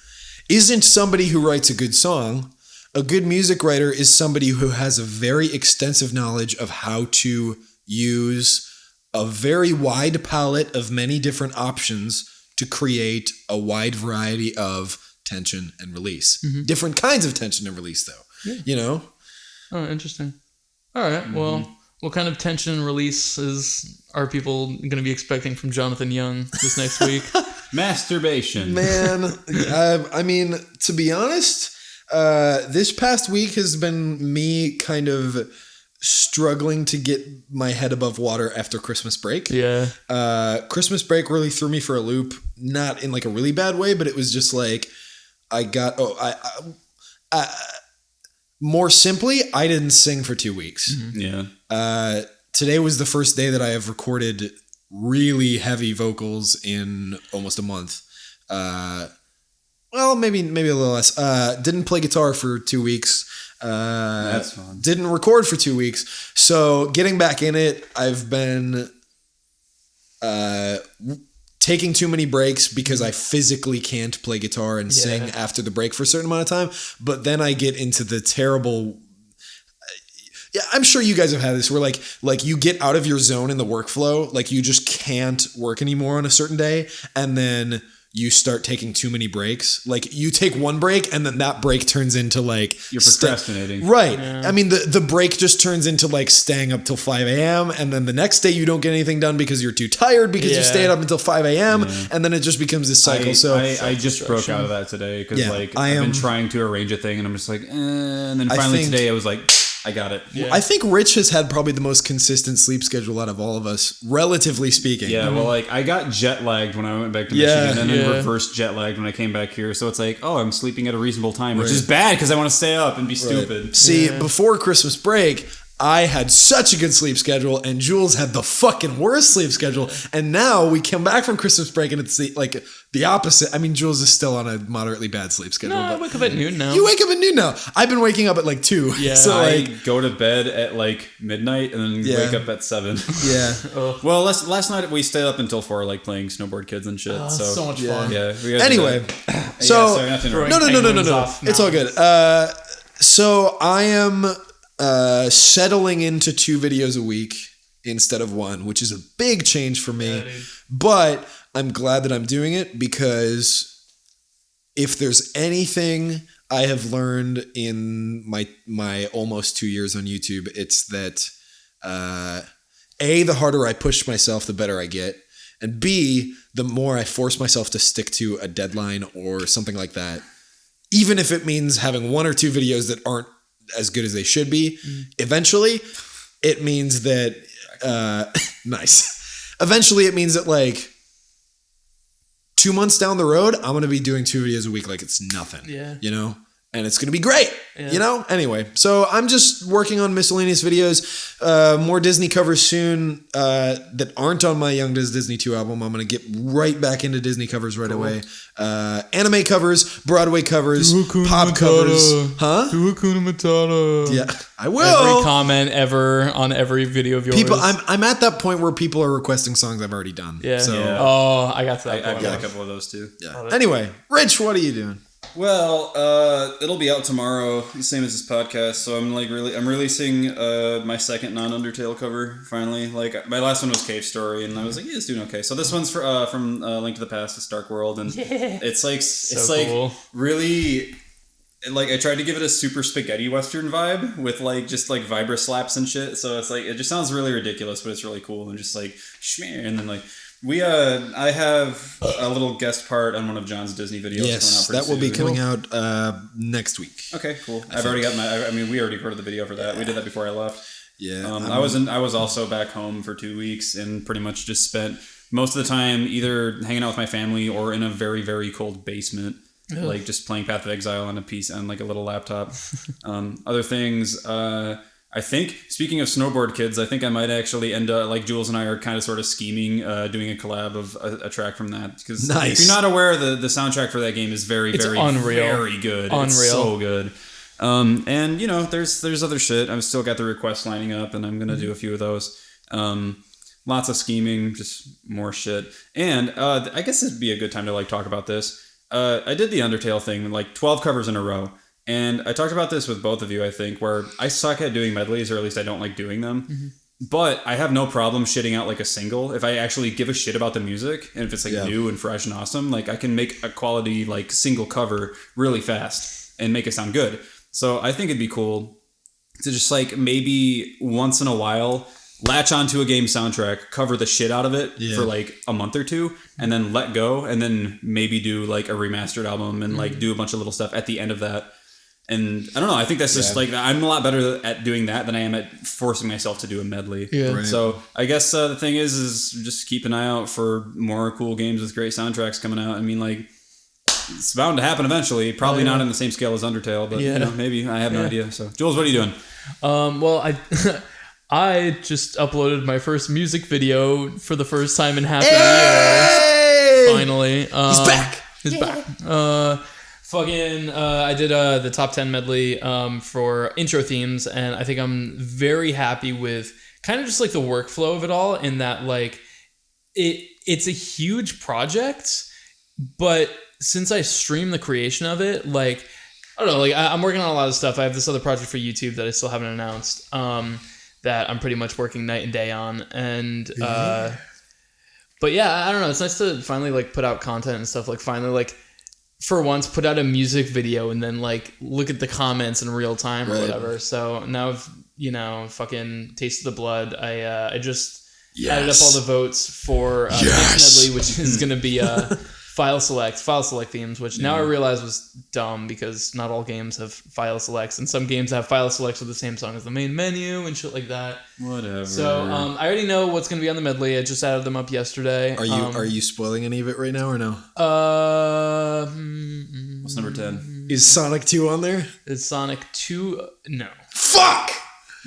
isn't somebody who writes a good song. A good music writer is somebody who has a very extensive knowledge of how to use a very wide palette of many different options to create a wide variety of tension and release. Mm-hmm. Different kinds of tension and release, though. Yeah. You know? Oh, interesting. All right. Mm-hmm. Well, what kind of tension and release are people going to be expecting from Jonathan Young this next week? Masturbation. Man, I mean, to be honest, this past week has been me kind of struggling to get my head above water after Christmas break. Yeah. Christmas break really threw me for a loop, not in like a really bad way, but it was just like, more simply, I didn't sing for 2 weeks. Mm-hmm. Yeah. Today was the first day that I have recorded really heavy vocals in almost a month. Well, maybe a little less. Didn't play guitar for 2 weeks. That's fun. Didn't record for 2 weeks. So getting back in it, I've been taking too many breaks because I physically can't play guitar and sing after the break for a certain amount of time. But then I get into the terrible... Yeah, I'm sure you guys have had this where like you get out of your zone in the workflow, like you just can't work anymore on a certain day, and then you start taking too many breaks. Like you take one break and then that break turns into like you're procrastinating. Right. Yeah. I mean the break just turns into like staying up till 5 a.m. and then the next day you don't get anything done because you're too tired because you stayed up until 5 a.m. and then it just becomes this cycle. I just broke out of that today because I've been trying to arrange a thing and I'm just like, and then finally today I was like, I got it. Yeah. I think Rich has had probably the most consistent sleep schedule out of all of us, relatively speaking. Yeah, well, like I got jet lagged when I went back to Michigan, and then reverse jet lagged when I came back here. So it's like, I'm sleeping at a reasonable time, which is bad because I want to stay up and be stupid. See, before Christmas break, I had such a good sleep schedule, and Jules had the fucking worst sleep schedule. And now we come back from Christmas break, and it's the opposite. I mean, Jules is still on a moderately bad sleep schedule. No, I wake up at noon now. You wake up at noon now. I've been waking up at like 2. Yeah. So I go to bed at like midnight and then wake up at 7. Yeah. Well, last night we stayed up until 4, like playing Snowboard Kids and shit. So much fun. Yeah. Anyway, so no. It's all good. So I am settling into 2 videos a week instead of 1, which is a big change for me. But I'm glad that I'm doing it, because if there's anything I have learned in my almost 2 years on YouTube, it's that A, the harder I push myself, the better I get. And B, the more I force myself to stick to a deadline or something like that, even if it means having 1 or 2 videos that aren't as good as they should be, eventually it means that nice. Eventually it means that like 2 months down the road, I'm going to be doing 2 videos a week like it's nothing. Yeah. You know? And it's going to be great. Yeah. You know? Anyway, so I'm just working on miscellaneous videos, more Disney covers soon that aren't on my Young Does Disney 2 album. I'm going to get right back into Disney covers right away. Anime covers, Broadway covers, pop covers. Huh? Do Hakuna Matata. Yeah, I will. Every comment ever on every video of yours. People, I'm at that point where people are requesting songs I've already done. Yeah. So, Oh, I got that. I've got a couple of those too. Yeah. Anyway, Rich, what are you doing? Well, it'll be out tomorrow, same as this podcast. So I'm releasing my second non-Undertale cover finally. Like my last one was Cave Story, and I was like, yeah, it's doing okay. So this one's from Link to the Past, It's Dark World, and it's cool. Really. Like I tried to give it a super spaghetti western vibe with like just like vibra slaps and shit. So it's like it just sounds really ridiculous, but it's really cool and just like shmeh. And then like I have a little guest part on one of John's Disney videos. Yes, that will be coming out next week. Okay, cool. I've already got we already recorded the video for that. We did that before I left. Yeah. I was also back home for 2 weeks and pretty much just spent most of the time either hanging out with my family or in a very, very cold basement. Ugh. Like just playing Path of Exile on a piece on like a little laptop. Other things, I think, speaking of Snowboard Kids, I think I might actually end up, like Jules and I are kind of sort of scheming, doing a collab of a track from that. Because if you're not aware, the soundtrack for that game is very, very, unreal. Very good. Unreal. It's so good. And, you know, there's other shit. I've still got the requests lining up, and I'm going to do a few of those. Lots of scheming, just more shit. And I guess it'd be a good time to like talk about this. I did the Undertale thing, like 12 covers in a row. And I talked about this with both of you, I think, where I suck at doing medleys, or at least I don't like doing them. Mm-hmm. But I have no problem shitting out like a single. If I actually give a shit about the music, and if it's like new and fresh and awesome, like I can make a quality like single cover really fast and make it sound good. So I think it'd be cool to just like maybe once in a while latch onto a game soundtrack, cover the shit out of it for like a month or 2, and then let go, and then maybe do like a remastered album and like do a bunch of little stuff at the end of that. And I don't know, I think that's just like, I'm a lot better at doing that than I am at forcing myself to do a medley. Yeah. Right. So I guess the thing is just keep an eye out for more cool games with great soundtracks coming out. I mean, like, it's bound to happen eventually. Probably not in the same scale as Undertale, but you know, maybe. I have no idea. So, Jules, what are you doing? Well, I just uploaded my first music video for the first time in half a year. Finally. He's back. He's back. I did the top 10 medley for intro themes, and I think I'm very happy with kind of just like the workflow of it all, in that like it's a huge project, but since I stream the creation of it, like I don't know, like I'm working on a lot of stuff. I have this other project for YouTube that I still haven't announced that I'm pretty much working night and day on, and but yeah, I don't know, it's nice to finally like put out content and stuff, like finally like for once put out a music video and then like look at the comments in real time or whatever. So now I've, you know, fucking tasted the blood. I just added up all the votes for Mix Medley, which is going to be file select themes, which now I realize was dumb because not all games have file selects, and some games have file selects with the same song as the main menu and shit like that. Whatever. So I already know what's going to be on the medley. I just added them up yesterday. Are you spoiling any of it right now or no? What's number 10? Is Sonic 2 on there? Is Sonic 2? No. Fuck!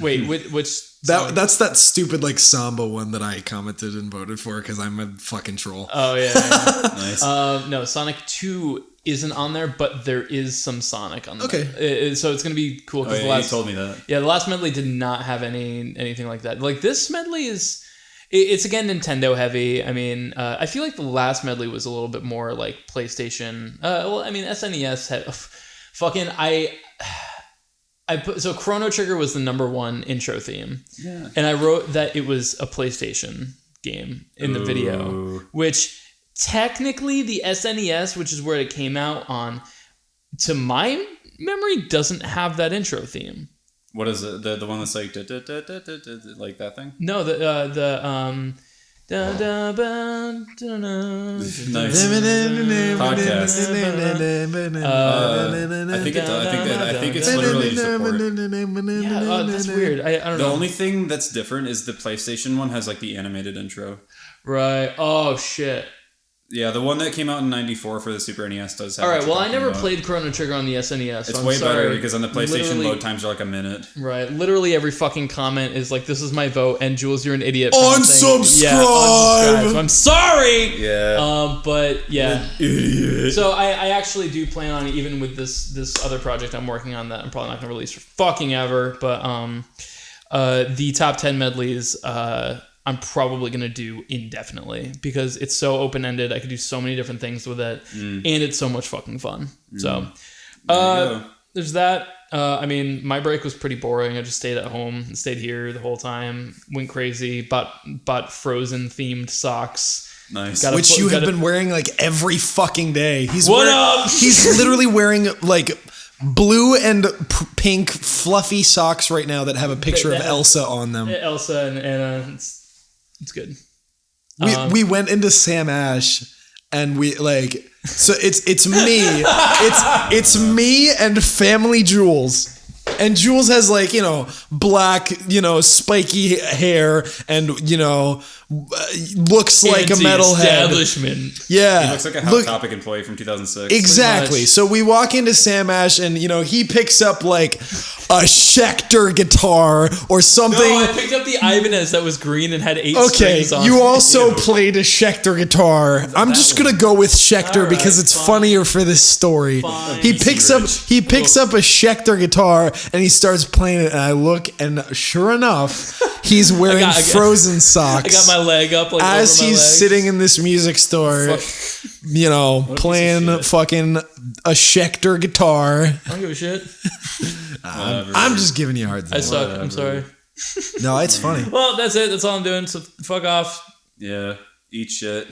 Wait, which song? That's that stupid like Samba one that I commented and voted for because I'm a fucking troll. Oh yeah. Nice. No, Sonic 2 isn't on there, but there is some Sonic on there. Okay. So it's gonna be cool because you told me that. Yeah, the last medley did not have anything like that. Like this medley is. It's again Nintendo heavy. I mean, I feel like the last medley was a little bit more like PlayStation. Well, I mean SNES had fucking I put so Chrono Trigger was the #1 intro theme, and I wrote that it was a PlayStation game in the video, which technically the SNES, which is where it came out on, to my memory, doesn't have that intro theme. What is it? The one that's like like that thing? No, Nice. Podcast. I think it's literally just a port. Yeah, that's weird. I don't know. The only thing that's different is the PlayStation one has like the animated intro. Right. Oh shit. Yeah, the one that came out in '94 for the Super NES does have. All right. Well, I never played Chrono Trigger on the SNES. It's so way I'm sorry. better because on the PlayStation load times are like a minute. Right. Literally every fucking comment is like, "This is my vote," and Jules, you're an idiot. Unsubscribe. Yeah, unsubscribe. So I'm sorry. Yeah. But yeah. Idiot. So I actually do plan on, even with this other project I'm working on that I'm probably not gonna release for fucking ever. But the top 10 medleys I'm probably going to do indefinitely because it's so open-ended. I could do so many different things with it, and it's so much fucking fun. So there's that. I mean, my break was pretty boring. I just stayed at home and stayed here the whole time. Went crazy. Bought Frozen-themed socks. Nice. Which you have been wearing like every fucking day. He's He's literally wearing like blue and pink fluffy socks right now that have a picture of Elsa on them. Elsa and Anna. It's good. We went into Sam Ash and we like so it's me. It's me and Family Jules. And Jules has like, black, spiky hair and, looks like a metalhead. Establishment. Yeah. He looks like a Hot Topic employee from 2006. Exactly. So we walk into Sam Ash and, he picks up like a Schecter guitar or something. No, I picked up the Ibanez that was green and had 8 Okay, strings on you it. also played a Schecter guitar. I'm just going to go with Schecter because it's funnier for this story. Fine. He picks up a Schecter guitar and he starts playing it and I look and sure enough, he's wearing Frozen socks. I got my leg up like as over my he's legs. sitting in this music store, playing fucking a Schecter guitar. I don't give a shit. I'm just giving you a hard time. I suck. I'm sorry. No, it's funny. Well, that's it. That's all I'm doing. So fuck off. Yeah. Eat shit.